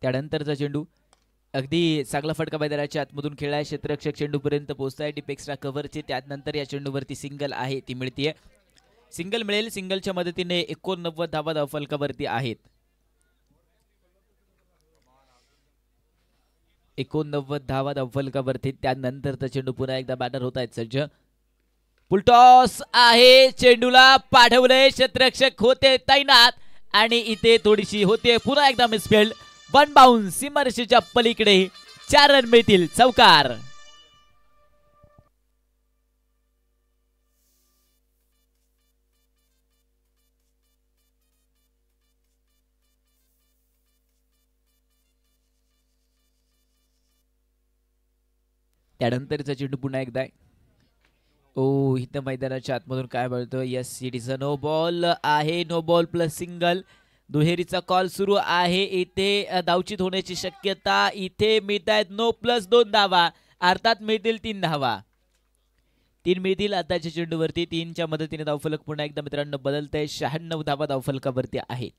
त्यानंतरचा चेंडू अगदी चांगला फटका मैदानाच्या आतमधून खेळलाय. क्षेत्ररक्षक चेंडूपर्यंत पोहोचताय. डीप एक्स्ट्रा कव्हरचे. त्यानंतर या चेंडूवरती सिंगल आहे ती मिळतीये. सिंगल मिळेल. सिंगलच्या मदतीने 89 धावा धावफलकावरती आहेत. 89 धावा धावफलकावरती. त्यानंतरचा चेंडू पुन्हा एकदा बॅटर होत आहेत सज्ज. फुलटॉस आहे. चेंडूला पाठवले. क्षेत्ररक्षक होते तैनात आणि इथे थोडीशी होते पुन्हा एकदा मिसफिल्ड. 1 बाउन्स सीमारेषेच्या पलीकडे. 4 रन मिळतील. चौकार. त्यानंतरचा चेंडू पुन्हा एकदा. ओ इथं मैदानाच्या आतमधून काय बोलतो. Yes it is a no ball आहे. No ball plus single. दुहेरीचा कॉल सुरू आहे. इथे धावचित होण्याची शक्यता. इथे मिळत आहेत 9 + 2 धावा. अर्थात मिळतील 3 धावा. 3 मिळतील आताच्या चेंडूवरती. 3च्या मदतीने धावफलक पुन्हा एकदा मित्रांनो बदलतंय. 96 धावा धावफलकावरती आहेत.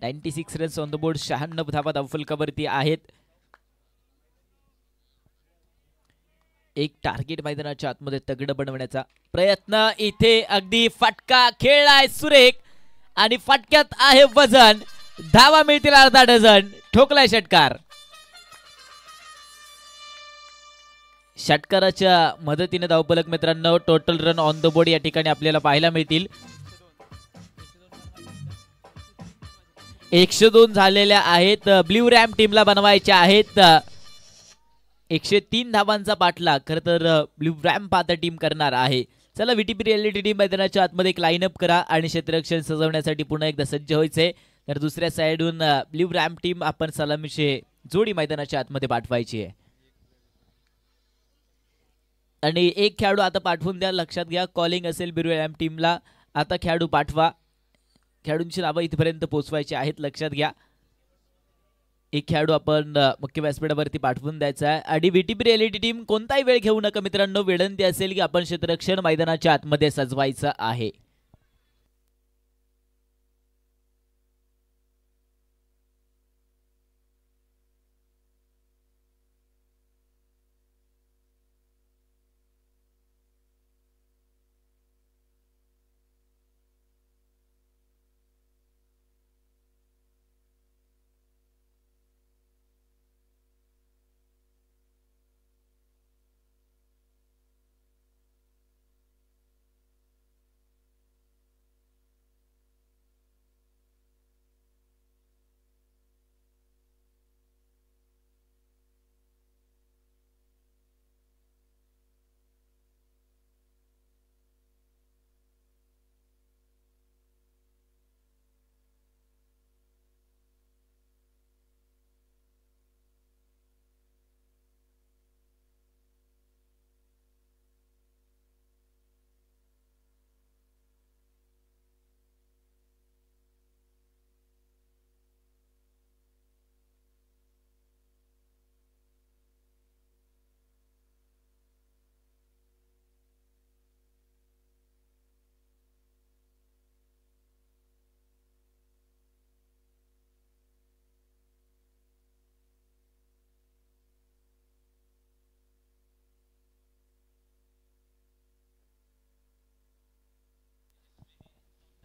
96 रन्स ऑन द बोर्ड. 96 धावा धावफलकावरती आहेत. एक टार्गेट मैदानाच्या आतमध्ये तगडं बनवण्याचा प्रयत्न. इथे अगदी फटका खेळलाय सुरेख आणि फटक्यात आहे वजन. धावा मिळतील अर्धा डझन. ठोकलाय षटकार. षटकाराच्या मदतीने धावफलक मित्रांनो total run on the board या ठिकाणी आपल्याला पाहायला मिळतील. 102 झालेल्या आहेत. ब्ल्यू रॅम्प टीमला बनवायच्या आहेत 103 धावांचा पाठलाग. खरं तर ब्ल्यू रॅम्प आता टीम करणार आहे. चला व्हीटीपी रिअलिटी टीम मैदानाच्या आतमध्ये एक लाईनअप करा आणि क्षेत्ररक्षण सजवण्यासाठी पुन्हा एकदा सज्ज व्हायचे. तर दुसऱ्या साईडहून ब्ल्यू रॅम्प टीम आपण सलामीचे जोडी मैदानाच्या आतमध्ये पाठवायची आहे. आणि एक खेळाडू आता पाठवून द्या. लक्षात घ्या कॉलिंग असेल ब्ल्यू रॅम्प टीमला. आता खेळाडू पाठवा. खेळाडूंची नावं इथपर्यंत पोहोचवायची आहेत. लक्षात घ्या एक खेळाडू आपण मुख्य व्यासपीठावरती पाठवून द्यायचा आहे. आणि व्हीटीपी रिअलिटी टीम कोणताही वेळ घेऊ नका मित्रांनो. विनंती असेल की आपण क्षेत्ररक्षण मैदानाच्या आतमध्ये सजवायचं आहे.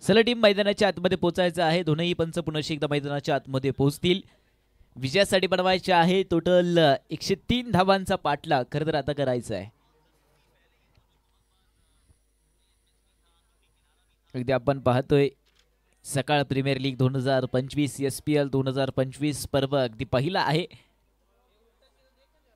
चला टीम मैदानाच्या आतमध्ये पोहोचायचं आहे. दोनही पंच पुन्हा एकदा मैदानाच्या आतमध्ये पोहोचतील. विजयासाठी बनवायचे आहे. टोटल 103 धावांचा पाठलाग खरं तर आता करायचा आहे. अगदी आपण पाहतोय सकाळ प्रीमियर लीग 2025 SPL 2025 पर्व अगदी पहिला आहे.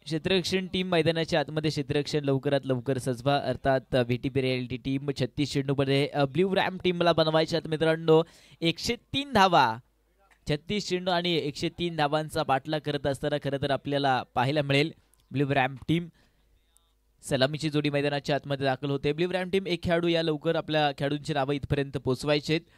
क्षेत्ररक्षण टीम मैदानाच्या आतमध्ये क्षेत्ररक्षण लवकरात लवकर सजवा. अर्थात VTP reality team 36 चेंडूमध्ये blue ramp टीमला बनवायच्यात मित्रांनो 103 धावा. 36 चेंडू आणि 103 धावांचा पाठलाग करत असताना खरं तर आपल्याला पाहायला मिळेल ब्ल्यू रॅम्प टीम सलामीची जोडी मैदानाच्या आतमध्ये दाखल होते. ब्ल्यू रॅम्प टीम एक खेळाडू या लवकर आपल्या खेळाडूंची नावं इथपर्यंत पोहोचवायचे आहेत.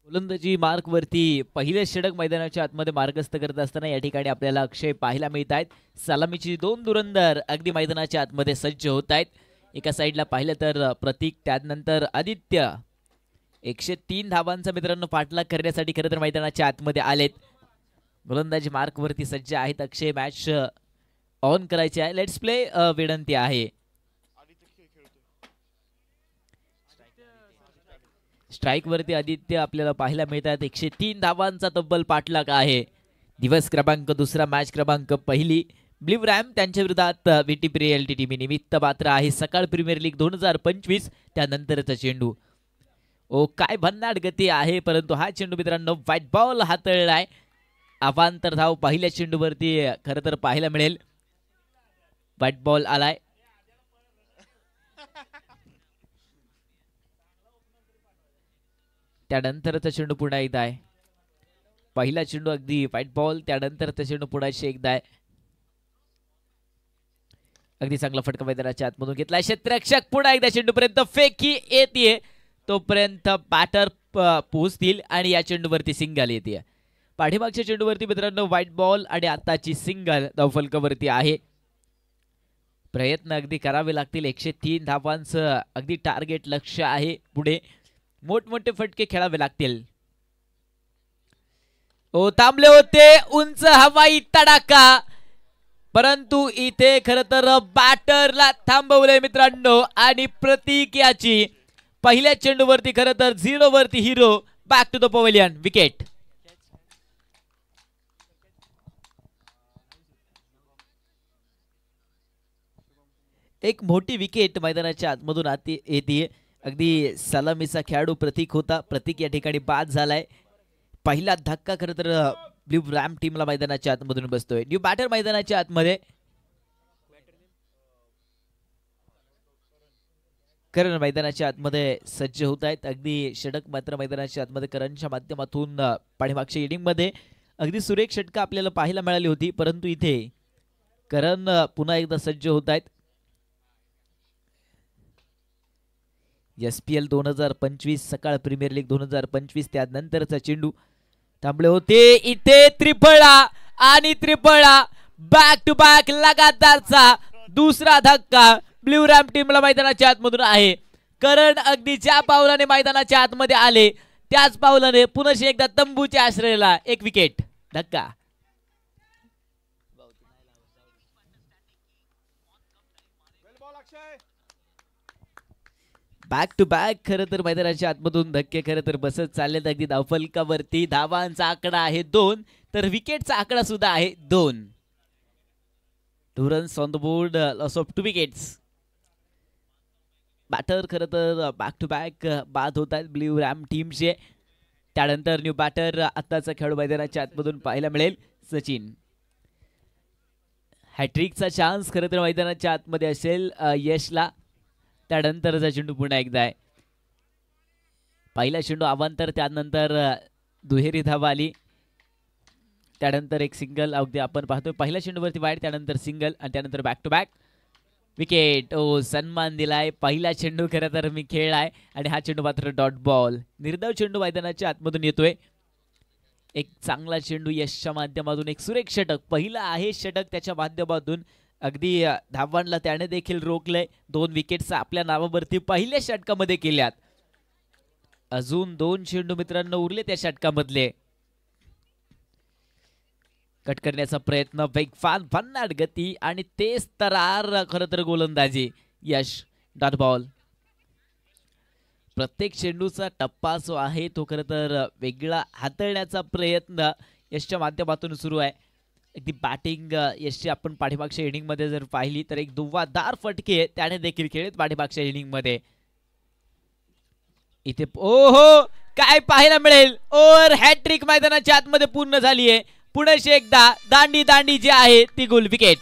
गोलंदाजी मार्क वरती पहिले षटक मैदानाच्या आतमध्ये मार्गस्थ करत असताना या ठिकाणी आपल्याला अक्षय पाहायला मिळत आहेत. सलामीची 2 धुरंदर अगदी मैदानाच्या आतमध्ये सज्ज होत आहेत. एका साईडला पाहिलं तर प्रतीक त्यानंतर आदित्य 103 धावांचा मित्रांनो पाठलाग करण्यासाठी खरं तर मैदानाच्या आतमध्ये आलेत. गोलंदाजी मार्क वरती सज्ज आहेत. अक्षय मॅच ऑन करायची आहे. लेट्स प्ले विनंती आहे. स्ट्राइक वरती आदित्य आपल्याला पाहायला मिळतात. 103 धावांचा तब्बल पाठलाग आहे. दिवस क्रमांक 2 मॅच क्रमांक 1 ब्ल्यू रॅम्प त्यांच्या विरोधात व्हीटीपी रिअलिटी टीम निमित्त पात्र आहे. सकाळ प्रीमियर लीग 2025 त्यानंतरचा चेंडू. ओ काय भन्नाट गती आहे परंतु हा चेंडू मित्रांनो व्हाईट बॉल हाताळलाय. अवांतर धाव पहिल्या चेंडूवरती खरं तर पाहायला मिळेल. व्हाईट बॉल आलाय. त्यानंतरचा चेंडू पुन्हा एकदा आहे. पहिला चेंडू अगदी व्हाईट बॉल, त्यानंतरचा चेंडू पुन्हा एकदा आहे. अगदी चांगला फटका मैदानाच्या आतमधून घेतला. क्षेत्ररक्षक पुन्हा एकदा चेंडूपर्यंत फेकी येते, तोपर्यंत बॅटर पोहोचतील आणि या चेंडूवरती सिंगल येते. पाठीमागच्या चेंडूवरती मित्रांनो व्हाईट बॉल आणि आताची सिंगल धावफलकावरती आहे. प्रयत्न अगदी करावे लागतील. 103 धावांचं अगदी टार्गेट लक्ष आहे. पुढे मोठमोठे फटके खेळावे लागतील. ओ थांबले होते, उंच हवाई तडाखा, परंतु इथे खर तर बॅटरला थांबवले मित्रांनो. आणि प्रतीक याची पहिल्या चेंडूवरती खर तर 0 वरती hero. Back to the pavilion. Wicket. एक मोठी विकेट मैदानाच्या आतमधून येते. अगदी सलामीचा खेळाडू प्रतीक होता. प्रतीक या ठिकाणी बाद झालाय. पहिला धक्का खर तर ब्ल्यू रॅम टीमला मैदानाच्या आतमधून बसतोय. न्यू बॅटर मैदानाच्या आतमध्ये. करण मैदानाच्या आतमध्ये सज्ज होत आहेत. अगदी षटक मात्र मैदानाच्या आतमध्ये करणच्या माध्यमातून पाठीमागच्या इनिंग मध्ये अगदी सुरेख षटक आपल्याला पाहायला मिळाली होती, परंतु इथे करण पुन्हा एकदा सज्ज होत आहेत. SPL 2025 सकाळ प्रीमियर लीग 2025 त्यानंतरचा चेंडू. थांबले होते, इथे त्रिफळा आणि त्रिफळा. बॅक टू बॅक लगातारचा दुसरा धक्का ब्ल्यू रॅम टीमला मैदानाच्या आतमधून आहे. करण अगदी ज्या पावलाने मैदानाच्या आतमध्ये आले त्याच पावलाने पुन्हा एकदा तंबूच्या आश्रयाला एक विकेट. धक्का. बॅक टू बॅक खरं तर मैदानाच्या आतमधून धक्के खरं तर बसत चाललेत. अगदी धावफलकावरती धावांचा आकडा आहे 2, तर विकेटचा आकडा सुद्धा आहे 2. 2 runs on the board, loss of 2 wickets. Batter खरं तर बॅक टू बॅक बाद होत आहेत ब्ल्यू रॅम टीमचे. त्यानंतर न्यू बॅटर आताचा खेळाडू मैदानाच्या आतमधून पाहायला मिळेल सचिन. हॅट्रिकचा चान्स खरं तर मैदानाच्या आतमध्ये असेल यशला. त्यानंतरचा चेंडू पुन्हा एकदा आहे. पहिला चेंडू अवांतर, त्यानंतर दुहेरी धावा आली, त्यानंतर एक सिंगल. अगदी आपण पाहतोय पहिल्या चेंडूवरती वाईड, त्यानंतर सिंगल आणि त्यानंतर बॅक टू बॅक विकेट. ओ सन्मान दिलाय. पहिला चेंडू खरं तर मी खेळलाय आणि हा चेंडू मात्र डॉट बॉल. निर्धाव चेंडू मैदानाच्या आतमधून येतोय. एक चांगला चेंडू यशच्या माध्यमातून एक सुरेख षटक. पहिला आहे षटक त्याच्या माध्यमातून. अगदी धावांना त्याने देखील रोखलंय. 2 विकेट्स आपल्या नावावरती पहिल्या षटकामध्ये केल्यात. अजून 2 चेंडू मित्रांनो उरले त्या षटकामधले. कट करण्याचा प्रयत्न, वेगवान भन्नाट गती आणि तेज तरार खरं तर गोलंदाजी. यश डॉट बॉल. प्रत्येक चेंडूचा टप्पा जो आहे तो खरं तर वेगळा हाताळण्याचा प्रयत्न यशच्या माध्यमातून सुरू आहे. अगदी बॅटिंग यशची आपण पाठीमागच्या इनिंग मध्ये जर पाहिली तर एक धुव्वाधार फटके त्याने देखील खेळत पाठीमागच्या इनिंग मध्ये. इथे ओहो काय पाहायला मिळेल. ओव्हर हॅट्रिक मैदानाच्या आतमध्ये पूर्ण झाली आहे. पुन्हा एकदा दांडी दांडी जी आहे ती गोल. विकेट.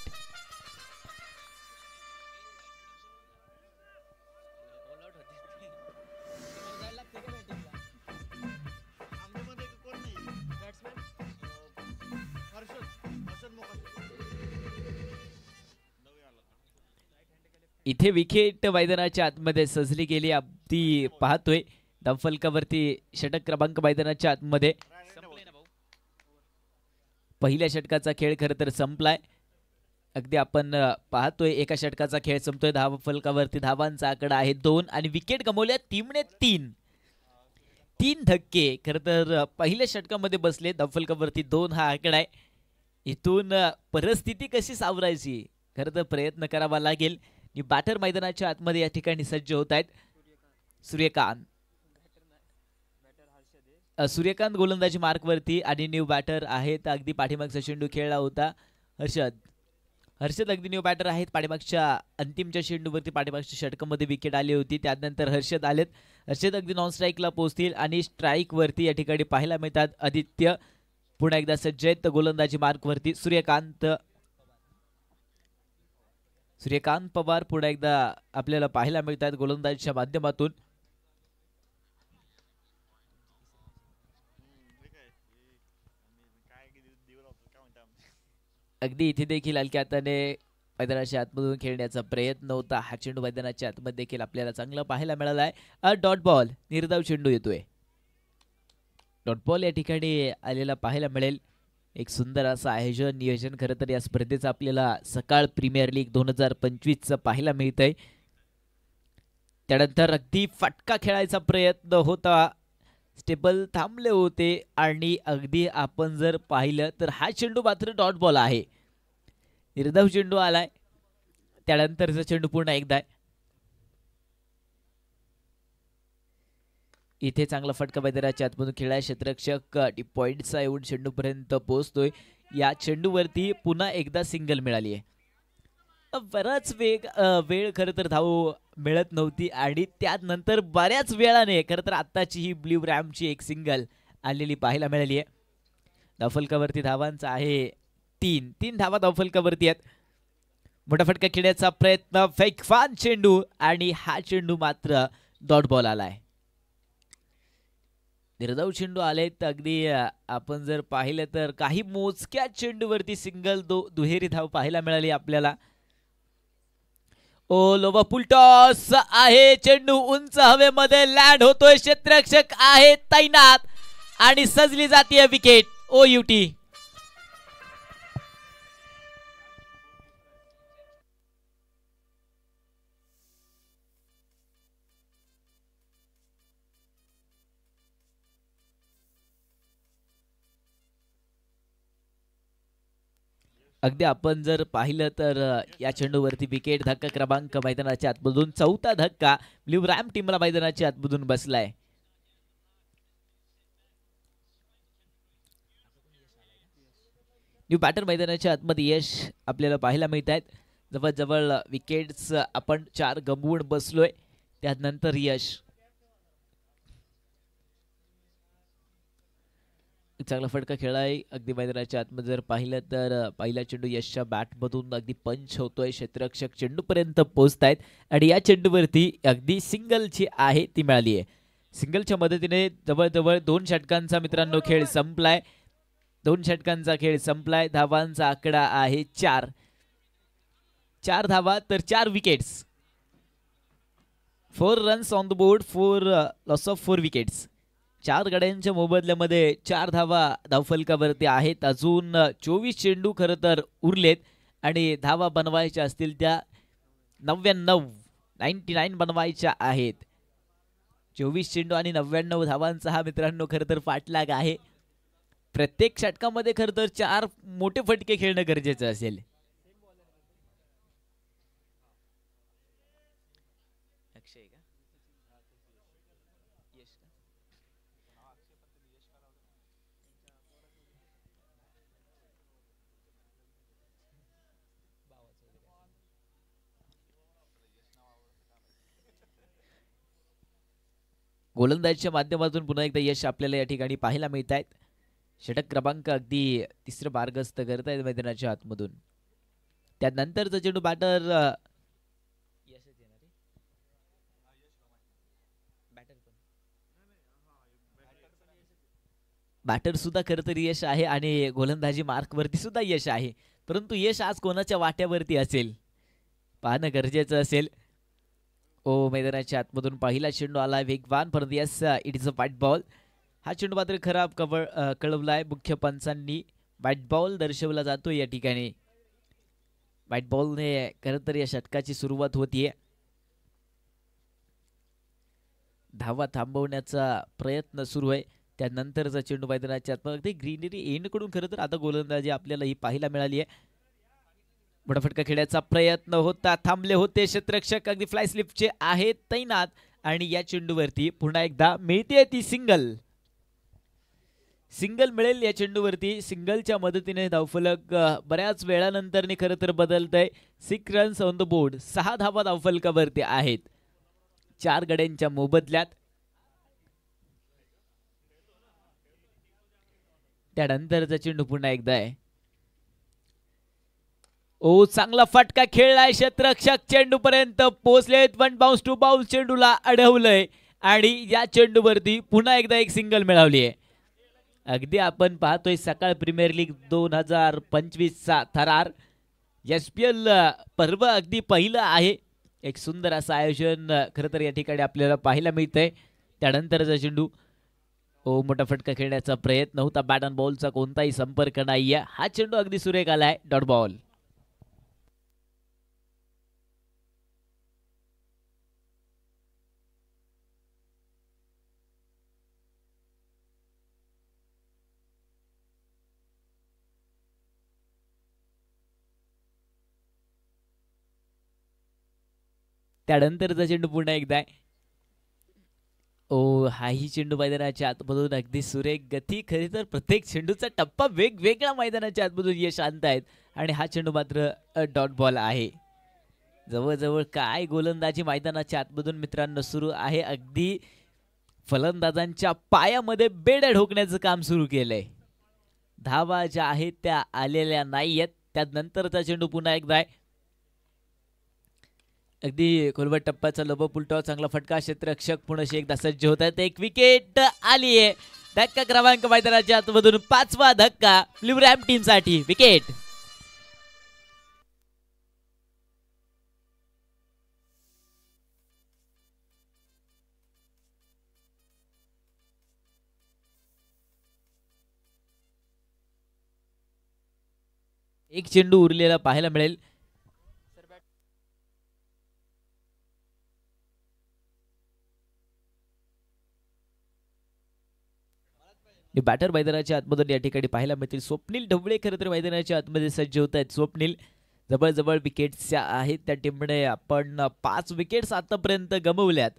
इथे विकेट मैदानाच्या आतमध्ये सजली गेली. अगदी पाहतोय धावफलकावरती षटक क्रमांक मैदानाच्या आतमध्ये. पहिल्या षटकाचा खेळ खरं तर संपलाय. अगदी आपण पाहतोय एका षटकाचा खेळ संपतोय. धावफलकावरती धावांचा आकडा आहे 2 आणि विकेट गमावल्या 3 धक्के खरं तर पहिल्या षटकामध्ये बसले. धावफलकावरती 2 हा आकडा आहे. इथून परिस्थिती कशी सावरायची खरं तर प्रयत्न करावा लागेल. बॅटर मैदानाच्या आतमध्ये या ठिकाणी सज्ज होत आहेत. सूर्यकांत गोलंदाजी मार्कवरती आणि न्यू बॅटर आहेत. अगदी पाठीमागचा चेंडू खेळला होता हर्षद अगदी न्यू बॅटर आहेत. पाठीमागच्या अंतिमच्या चेंडूवरती पाठीमागच्या षटकामध्ये विकेट आली होती. त्यानंतर हर्षद आलेत. हर्षद अगदी नॉन स्ट्राईकला पोहोचतील आणि स्ट्राईक वरती या ठिकाणी पाहायला मिळतात आदित्य. पुन्हा एकदा सज्ज आहेत गोलंदाजी मार्कवरती सूर्यकांत. सूर्यकांत पवार पुन्हा एकदा आपल्याला पाहायला मिळतात गोलंदाजीच्या माध्यमातून. अगदी इथे देखील हलक्या हाताने मैदानाच्या आतमधून खेळण्याचा प्रयत्न होता. हा चेंडू मैदानाच्या आतमध्ये देखील आपल्याला चांगला पाहायला मिळाला आहे. डॉट बॉल, निर्धाव चेंडू येतोय. डॉट बॉल या ठिकाणी आलेला पाहायला मिळेल. एक सुंदर असं आयोजन नियोजन खरं तर या स्पर्धेचं आपल्याला सकाळ प्रीमियर लीग 2025चं पाहायला मिळतंय. त्यानंतर अगदी फटका खेळायचा प्रयत्न होता, स्टेबल थांबले होते आणि अगदी आपण जर पाहिलं तर हा चेंडू मात्र डॉट बॉल आहे. निर्धाव चेंडू आलाय. त्यानंतरचा चेंडू पुन्हा एकदा इथे चांगला फटका मैदानाच्या आतमधून खेळाय क्षेत्ररक्षक पॉइंटचा येऊन चेंडूपर्यंत पोहोचतोय. या चेंडूवरती पुन्हा एकदा सिंगल मिळाली आहे. बराच वेळ खरं तर धाव मिळत नव्हती आणि त्यानंतर बऱ्याच वेळाने खरं तर आत्ताची ही ब्ल्यू रॅमची एक सिंगल आलेली पाहायला मिळाली आहे. धावफलकावरती धावांचा आहे 3 धावा धावफलकावरती आहेत. मोठा फटका खेळण्याचा प्रयत्न, फेकफान चेंडू आणि हा चेंडू मात्र डॉट बॉल आलाय. निर्धाव चेंडू आले तर अगदी आपण जर पाहिलं तर काही मोजक्या चेंडूवरती सिंगल दुहेरी धाव पाहायला मिळाली आपल्याला. ओ लोबा पुलटॉस आहे, चेंडू उंच हवेमध्ये लँड होतोय, क्षेत्ररक्षक आहे तैनात आणि सजली जातीय विकेट. ओ युटी अगदी आपण जर पाहिलं तर या चेंडूवरती विकेट धक्का क्रमांक मैदानाच्या आतमधून 4था धक्का ब्ल्यू रॅम टीमला मैदानाच्या आतमधून बसलाय. न्यू बॅटर मैदानाच्या आतमध्ये यश आपल्याला पाहायला मिळत आहेत. जवळजवळ विकेट्स आपण 4 गमवून बसलोय. त्यानंतर यश चांगला फटका खेळाय. अगदी मैदानाच्या आतमध्ये जर पाहिलं तर पहिला चेंडू यशच्या बॅटमधून अगदी पंच होतोय, क्षेत्ररक्षक चेंडूपर्यंत पोहोचतायत आणि या चेंडूवरती अगदी सिंगलची आहे ती मिळाली आहे. सिंगलच्या मदतीने जवळजवळ 2 षटकांचा मित्रांनो खेळ संपलाय. 2 षटकांचा खेळ संपलाय. धावांचा आकडा आहे 4 धावा तर 4 wickets. 4 runs on the board, 4 loss of 4 wickets. 4 गड्यांच्या मोबदल्यामध्ये 4 धावा धावफलकावरती आहेत. अजून 24 चेंडू खरं तर उरलेत आणि धावा बनवायच्या असतील त्या 99 बनवायच्या आहेत. 24 चेंडू आणि 99 धावांचा हा मित्रांनो खरं तर पाठलाग आहे. प्रत्येक षटकामध्ये खरं तर 4 मोठे फटके खेळणं गरजेचं असेल. गोलंदाजीच्या माध्यमातून पुन्हा एकदा यश आपल्याला या ठिकाणी पाहायला मिळत आहेत. षटक क्रमांक अगदी 3रं मार्गस्थ करत आहेत मैदानाच्या आतमधून. त्यानंतरचा चेंडू बॅटर सुद्धा खरं तर यश आहे आणि गोलंदाजी मार्कवरती सुद्धा यश आहे. परंतु यश आज कोणाच्या वाट्यावरती असेल पाहणं गरजेचं असेल. ओ मैदानाच्या आतमधून पहिला चेंडू आला वेगवान, परंतु yes it is a white ball. हा चेंडू मात्र खराब कळवलाय मुख्य पंचांनी. व्हाईट बॉल दर्शवला जातो या ठिकाणी. व्हाईट बॉलने खरं तर या षटकाची सुरुवात होतीये. धावा थांबवण्याचा प्रयत्न सुरू आहे. त्यानंतरचा चेंडू मैदानाच्या आतमध्ये ग्रीनरी एंडकडून खरं तर आता गोलंदाजी आपल्याला ही पाहायला मिळाली आहे. मोठा फटका खेळण्याचा प्रयत्न होता, थांबले होते क्षेत्ररक्षक. अगदी फ्लाय स्लिपचे आहेत तैनात आणि या चेंडूवरती पुन्हा एकदा मिळते ती सिंगल. सिंगल मिळेल या चेंडूवरती. सिंगलच्या मदतीने धावफलक बऱ्याच वेळानंतर खरं तर बदलतंय. 6 रन्स ऑन द बोर्ड, 6 धावा धावफलकावरती आहेत 4 गड्यांच्या मोबदल्यात. त्यानंतरचा चेंडू पुन्हा एकदा आहे. ओ चांगला फटका खेळलाय क्षेत्ररक्षक चेंडू पर्यंत पोहोचलेत पण बाउन्स टू बाउन्स चेंडूला अडवलंय आणि या चेंडूवरती पुन्हा एकदा एक सिंगल मिळवली आहे. अगदी आपण पाहतोय सकाळ प्रीमियर लीग 2025चा थरार एसपीएल पर्व अगदी पहिलं आहे. एक सुंदर असं आयोजन खरं तर या ठिकाणी आपल्याला पाहायला मिळतंय. त्यानंतरचा चेंडू ओ मोठा फटका खेळण्याचा प्रयत्न होता. बॅट अँड बॉलचा कोणताही संपर्क नाहीये. हा चेंडू अगदी सुरेख आलाय. Dot ball. त्यानंतरचा चेंडू पुन्हा एकदा ओ हाही चेंडू मैदानाच्या आतमधून अगदी सुरेख गती. खरी तर प्रत्येक चेंडूचा टप्पा वेगवेगळा मैदानाच्या आतमधून यश आणतायत आणि हा चेंडू मात्र डॉट बॉल आहे. जवळजवळ काय गोलंदाजी मैदानाच्या आतमधून मित्रांनो सुरू आहे. अगदी फलंदाजांच्या पायामध्ये बेड्या ठोकण्याचं काम सुरू केलंय. धावा ज्या आहेत त्या आलेल्या नाहीयेत. त्यानंतरचा चेंडू पुन्हा एकदा अगदी खोलवर टप्प्याचा लबप उलटाव चांगला फटका. क्षेत्ररक्षक पुन्हा एकदा सज्ज होत आहेत. एक विकेट आली आहे. धक्का क्रमांक मैदानाच्या आतमधून 5वा धक्का ब्लू रॅम टीम साठी. विकेट. एक चेंडू उरलेला पाहायला मिळेल. बॅटर मैदानाच्या आतमधून या ठिकाणी पाहायला मिळतील. स्वप्नील ढवळे खरं तर मैदानाच्या आतमध्ये सज्ज होत आहेत. स्वप्नील जवळजवळ विकेट्स आहेत त्या टीमने. आपण 5 विकेट्स आतापर्यंत गमवल्यात.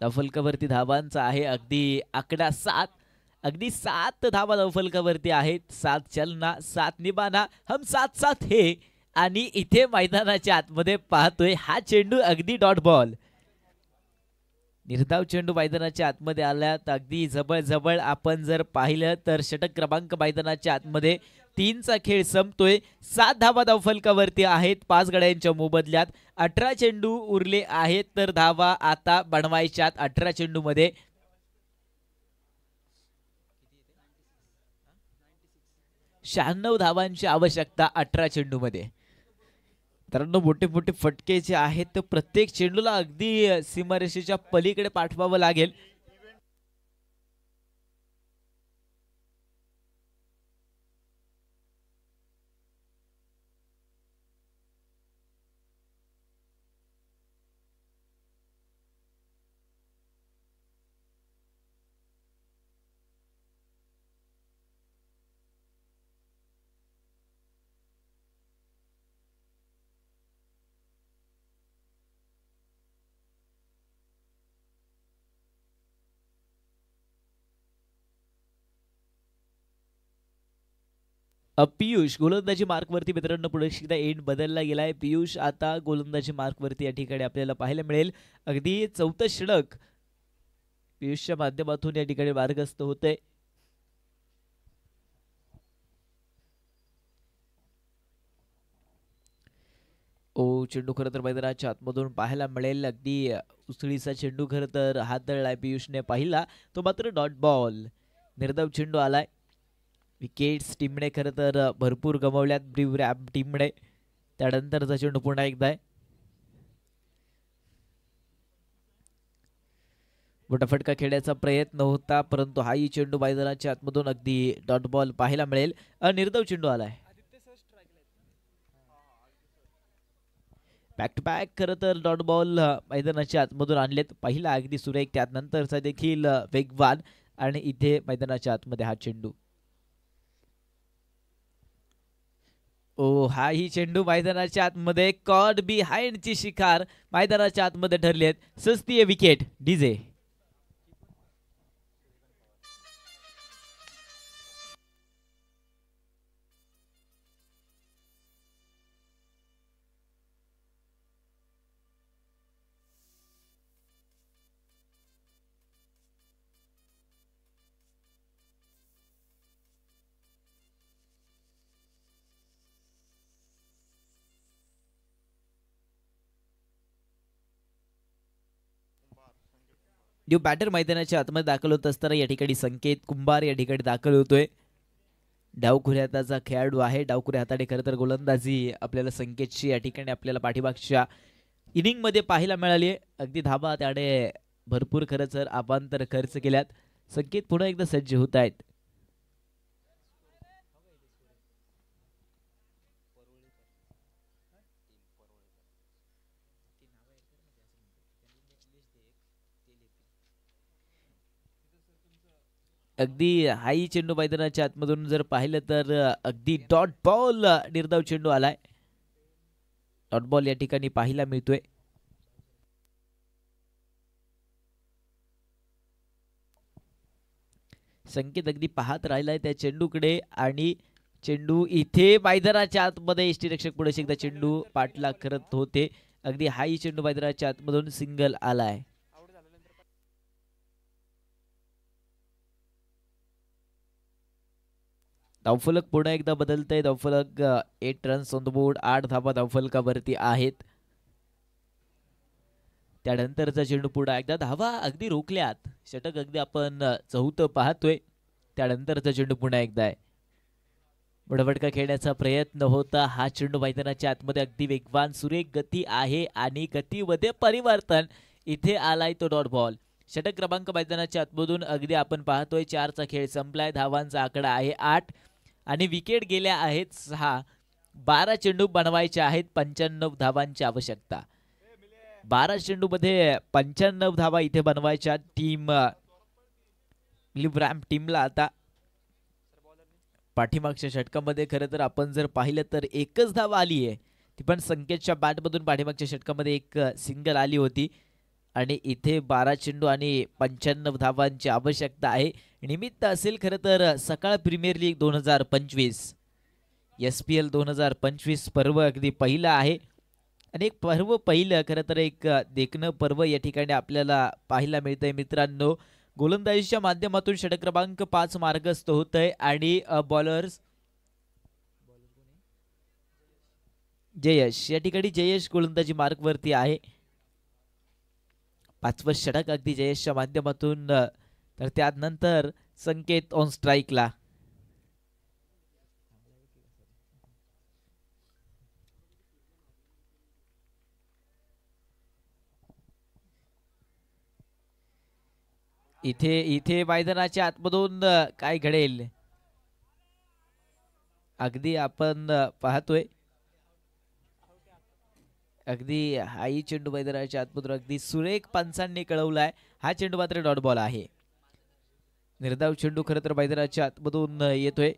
धावफलकावरती धावांचा आहे अगदी आकडा 7. अगदी 7 धावा धावफलकावरती आहेत. 7 चलना 7 निबाना हम 7-7 हे. आणि इथे मैदानाच्या आतमध्ये पाहतोय हा चेंडू अगदी डॉट बॉल. निर्धाव चेंडू मैदानाच्या आतमध्ये आल्यात. अगदी जवळ आपण जर पाहिलं तर षटक क्रमांक मैदानाच्या आतमध्ये 3चा खेळ संपतोय. 7 धावा धावफलकावरती आहेत 5 गड्यांच्या मोबदल्यात. 18 चेंडू उरले आहेत तर धावा आता बनवायच्यात. 18 चेंडू मध्ये 96 धावांची आवश्यकता 18 चेंडू मध्ये. मित्रांनो मोठे मोठे फटके जे आहेत ते प्रत्येक चेंडूला अगदी सीमारेषेच्या पलीकडे पाठवावं लागेल. पियुष गोलंदाजी मार्कवरती मित्रांनो पुढे एकदा एंड बदलला गेलाय. पियुष आता गोलंदाजी मार्कवरती या ठिकाणी आपल्याला पाहायला मिळेल. अगदी 4थं षटक पियुषच्या माध्यमातून या ठिकाणी मार्गस्थ होते. ओ चेंडू खरं तर मैदानाच्या आतमधून पाहायला मिळेल. अगदी उसळीचा चेंडू खरं तर हाताळलाय पियुषने पाहिला. तो मात्र डॉट बॉल. निर्धाव चेंडू आलाय. विकेट्स टीमने खरं तर भरपूर गमावल्यात ब्ल्यू रॅम टीमने. त्यानंतरचा चेंडू पुन्हा एकदा मोठा फटका खेळण्याचा प्रयत्न होता परंतु हाही चेंडू मैदानाच्या आतमधून अगदी डॉट बॉल पाहायला मिळेल. निर्धाव चेंडू आलाय. बॅक टू बॅक खरं तर डॉट बॉल मैदानाच्या आतमधून आणलेत. पहिला अगदी सुरेख त्यानंतरचा देखील वेगवान आणि इथे मैदानाच्या आतमध्ये हा चेंडू. ओ हाही चेंडू मैदानाच्या आतमध्ये कॉट बिहाइंडची शिकार मैदानाच्या आतमध्ये ठरली आहेत. सस्ती विकेट डीजे. न्यू बॅटर मैदानाच्या आतमध्ये दाखल होत असताना या ठिकाणी संकेत कुंभार या ठिकाणी दाखल होतोय. डावखुऱ्या हाताचा खेळाडू आहे. डावखुऱ्या हाताने खरं तर गोलंदाजी आपल्याला संकेतची या ठिकाणी आपल्याला पाठीमागच्या इनिंग मध्ये पाहायला मिळाली आहे. अगदी धाबा त्याने भरपूर खरं तर अपांतर खर्च केल्यात. संकेत पुन्हा एकदा सज्ज होत आहेत. अगदी हाई चेंडू मैदानाच्या आतमधून जर पाहिलं तर अगदी डॉट बॉल निर्धाव चेंडू आलाय. डॉट बॉल या ठिकाणी पाहायला मिळतोय. संकेत अगदी पाहत राहिलाय त्या चेंडूकडे आणि चेंडू इथे मैदानाच्या आतमध्ये यष्टीरक्षक पुढे एकदा चेंडू पाठलाग करत होते. अगदी हाई चेंडू मैदानाच्या आतमधून सिंगल आलाय. धावफलक पुन्हा एकदा बदलतंय. धावफलक 8 रन्स ऑन द बोर्ड. 8 धावा धावफलकावरती आहेत. त्यानंतरचा चेंडू पुन्हा एकदा धावा अगदी रोखल्यात. षटक अगदी आपण चौथं पाहतोय. त्यानंतरचा चेंडू पुन्हा एकदा आहे. बडबडका खेळण्याचा प्रयत्न होता. हा चेंडू मैदानाच्या आतमध्ये अगदी वेगवान सुरेख गती आहे आणि गतीमध्ये परिवर्तन इथे आलाय तो डॉट बॉल. षटक क्रमांक मैदानाच्या आतमधून अगदी आपण पाहतोय 4चा खेळ संपलाय. धावांचा आकडा आहे 8 आणि विकेट गेल्या आहेत 6. 12 चेंडू बनवायचे आहेत. 95 धावांची आवश्यकता. 12 चेंडू मध्ये 95 धावा इथे बनवायच्या टीम लिब्रॅम टीमला. आता पाठीमागच्या षटकामध्ये खरं तर आपण जर पाहिलं तर एकच धावा आली आहे. ती पण संकेतच्या बॅटमधून पाठीमागच्या षटकामध्ये एक सिंगल आली होती आणि इथे 12 चेंडू आणि 95 धावांची आवश्यकता आहे. निमित्त असेल खरं तर सकाळ प्रीमियर लीग 2025 SPL 2025 पर्व अगदी पहिलं आहे आणि एक पर्व पहिलं खरं तर एक देखणं पर्व या ठिकाणी आपल्याला पाहायला मिळतंय मित्रांनो. गोलंदाजीच्या माध्यमातून षटक क्रमांक 5 मार्गस्थ होत आहे आणि बॉलर्स जयेश या ठिकाणी जयेश गोलंदाजी मार्कवरती आहे. 5वं षटक अगदी जयेशच्या माध्यमातून. तर त्यानंतर संकेत ऑन स्ट्राईकला. इथे मैदानाच्या आतमधून काय घडेल अगदी आपण पाहतोय. अगदी हाई चेंडू मैदानाच्या आतमधून अगदी सुरेख पंचांनी कळवलाय. हा चेंडू मात्र डॉट बॉल आहे. निर्धाव चेंडू खरं तर मैदानाच्या आतमधून येतोय.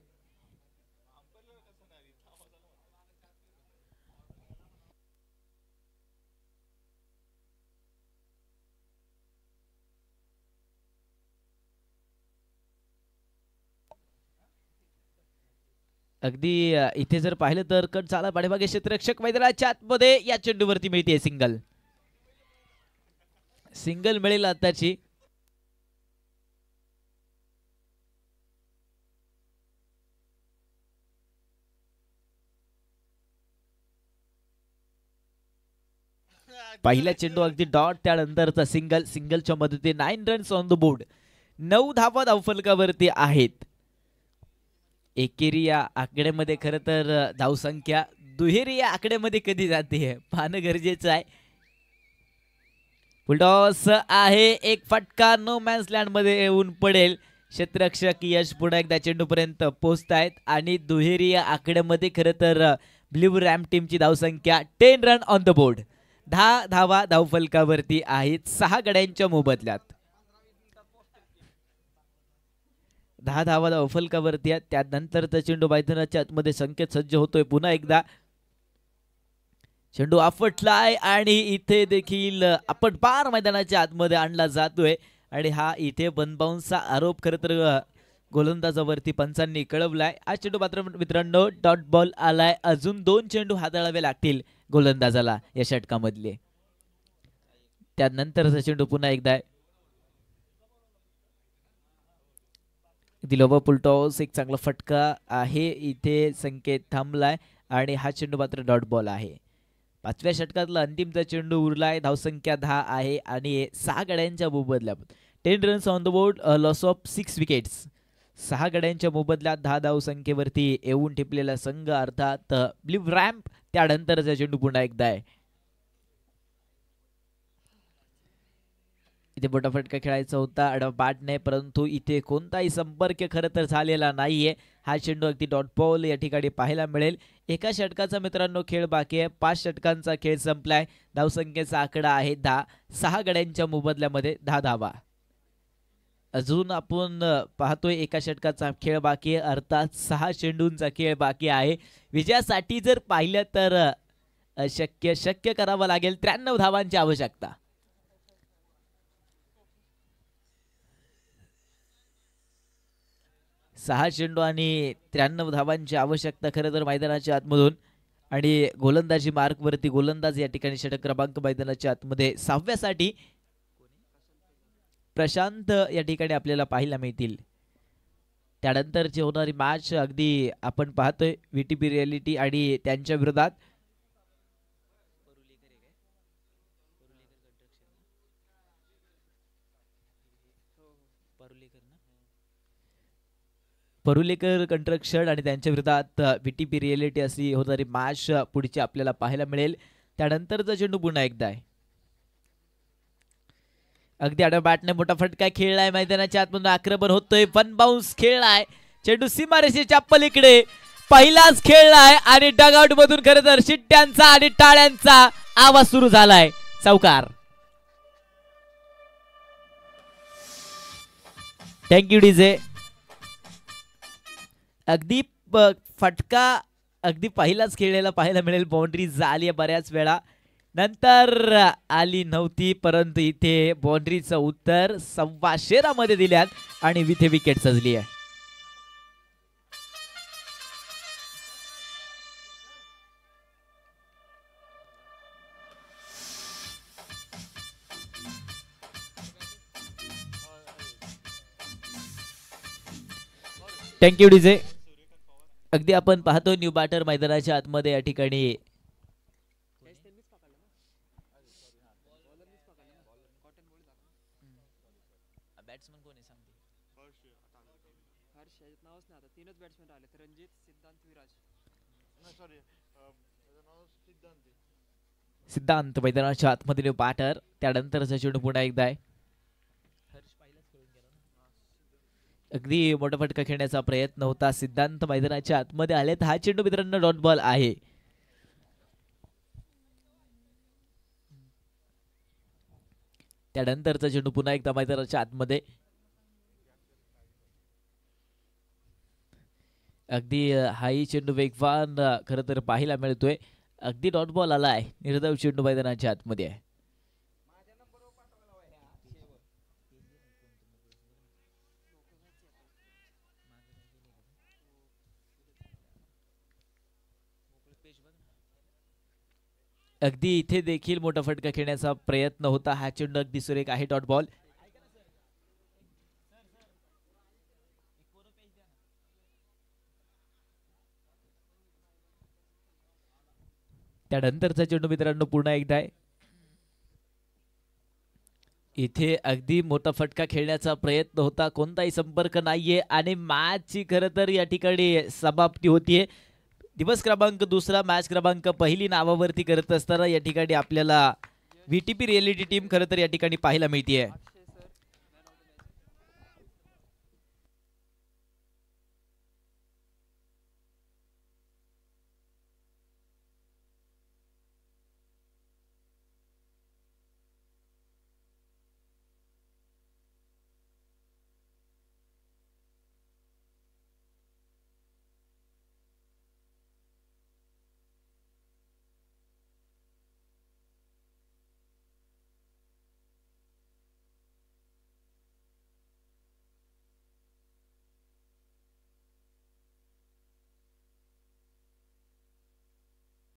अगदी इथे जर पाहिलं तर कट झाला पाठीमागे क्षेत्ररक्षक मैदानाच्या आतमध्ये. या चेंडूवरती मिळते सिंगल. सिंगल मिळेल आताची. पहिला चेंडू अगदी डॉट. त्यानंतरचा सिंगल. सिंगलच्या मदतीने 9 रन्स ऑन द बोर्ड. 9 धावा धावफलकावरती आहेत. एकेरी या आकड्यामध्ये खरं तर धावसंख्या दुहेरी या आकड्यामध्ये कधी जाते पाहणं गरजेचं आहे. फुलटॉस आहे. एक फटका नो मॅन्स लँड मध्ये येऊन पडेल. क्षेत्ररक्षक यश पुन्हा एकदा चेंडूपर्यंत पोहोचतायत आणि दुहेरी या आकड्यामध्ये खरं तर ब्ल्यू रॅम टीमची धावसंख्या 10 रन ऑन द बोर्ड. 10 धावा धावफलकावरती आहेत 6 गड्यांच्या मोबदल्यात. 10 धावा धावफलकावरती आहेत. त्यानंतरचा चेंडू मैदानाच्या आतमध्ये संकेत सज्ज होतोय. पुन्हा एकदा चेंडू आपटलाय आणि इथे देखील आपण पार मैदानाच्या आतमध्ये आणला जातोय आणि हा इथे बनबाउन्सचा आरोप खरं तर गोलंदाजावरती पंचांनी कळवलाय. हा चेंडू मात्र मित्रांनो डॉट बॉल आलाय. अजून 2 चेंडू हाताळावे लागतील गोलंदाजाला या षटकामधले. त्यानंतरचा चेंडू पुन्हा एकदा दिलोबा पुलटॉस. एक चांगला फटका आहे. इथे संकेत थांबलाय आणि हा चेंडू मात्र डॉट बॉल आहे. 5व्या षटकातला अंतिमचा चेंडू उरलाय. धावसंख्या 10 आहे आणि 6 गड्यांच्या मोबदल्यात 10 runs on the board, loss of 6 wickets. 6 गड्यांच्या मोबदल्यात 10 धावसंख्येवरती येऊन ठेपलेला संघ अर्थात ब्ल्यू रॅम्प. त्यानंतरचा चेंडू पुन्हा एकदा आहे. इथे मोठा फटका खेळायचा होता आडवा बॅटने, परंतु इथे कोणताही संपर्क खरं तर झालेला नाहीये. हा चेंडू अगदी डॉट बॉल या ठिकाणी पाहायला मिळेल. एका षटकाचा मित्रांनो खेळ बाकी आहे. 5 षटकांचा खेळ संपलाय. धावसंख्येचा आकडा आहे 10. 6 गड्यांच्या मोबदल्यामध्ये 10 धावा. अजून आपण पाहतोय एका षटकाचा खेळ बाकी आहे, अर्थात 6 चेंडूंचा खेळ बाकी आहे. विजयासाठी जर पाहिलं तर शक्य करावं लागेल 93 धावांची आवश्यकता. 6 चेंडू आणि 93 धावांची आवश्यकता खरं तर मैदानाच्या आतमधून. आणि गोलंदाजी मार्कवरती गोलंदाज या ठिकाणी षटक क्रमांक मैदानाच्या आतमध्ये 6व्यासाठी प्रशांत या ठिकाणी आपल्याला पाहायला मिळतील. त्यानंतरची होणारी मॅच अगदी आपण पाहतोय व्हीटीपी रियालिटी आणि त्यांच्या विरोधात परुलेकर कंस्ट्रक्शन आणि त्यांच्या विरोधात व्हीटीपी रियालिटी अशी होणारी मॅच पुढची आपल्याला पाहायला मिळेल. त्यानंतरचा चेंडू पुन्हा एकदा आहे. अगदी आडव्या बॅटने मोठा फटका खेळलाय. मैदानाच्या आतमधून आक्रमण होतोय. 1 बाउन्स खेळलाय. चेंडू सीमारेषेच्या पलीकडे पहिलाच खेळलाय आणि डगआउट मधून खरं तर शिट्ट्यांचा आणि टाळ्यांचा आवाज सुरू झालाय. चौकार. Thank you DJ. अगदी फटका अगदी पहिलाच खेळलेला पाहायला मिळेल. बाउंड्री झाली बऱ्याच वेळा नंतर आली नव्हती, परंतु इथे बाउंड्रीचं उत्तर 1.25 मध्ये दिल्यात आणि इथे विकेट सजली आहे. Thank you DJ. अगदी आपण पाहतो न्यू बॅटर मैदानाच्या आतमध्ये या ठिकाणी बॅट्समन कोण आहे सांगते. सिद्धांत मैदानाच्या आतमध्ये न्यू बॅटर. त्यानंतरचा चेंडू पुन्हा एकदा आहे. अगदी मोठा फटका खेळण्याचा प्रयत्न होता. सिद्धांत मैदानाच्या आतमध्ये आलेत. हा चेंडू मित्रांनो डॉट बॉल आहे. त्यानंतरचा चेंडू पुन्हा एकदा मैदानाच्या आतमध्ये. अगदी हाही चेंडू वेगवान खरं तर पाहायला मिळतोय. अगदी डॉट बॉल आला आहे. निर्धाव चेंडू मैदानाच्या आतमध्ये आहे. अगदी इथे देखील मोठा फटका खेळण्याचा प्रयत्न होता. हा चेंडू अगदी सुरेख आहे. Dot ball. त्यानंतरचा चेंडू मित्रांनो पुन्हा एकदा आहे. इथे अगदी मोठा फटका खेळण्याचा प्रयत्न होता. कोणताही संपर्क नाहीये आणि मॅचची खरं तर या ठिकाणी समाप्ती होतीये. दिवस क्रमांक 2 मॅच क्रमांक 1 नावावरती करत असताना या ठिकाणी आपल्याला व्हीटीपी रियालिटी टीम खरं तर या ठिकाणी पाहायला मिळते.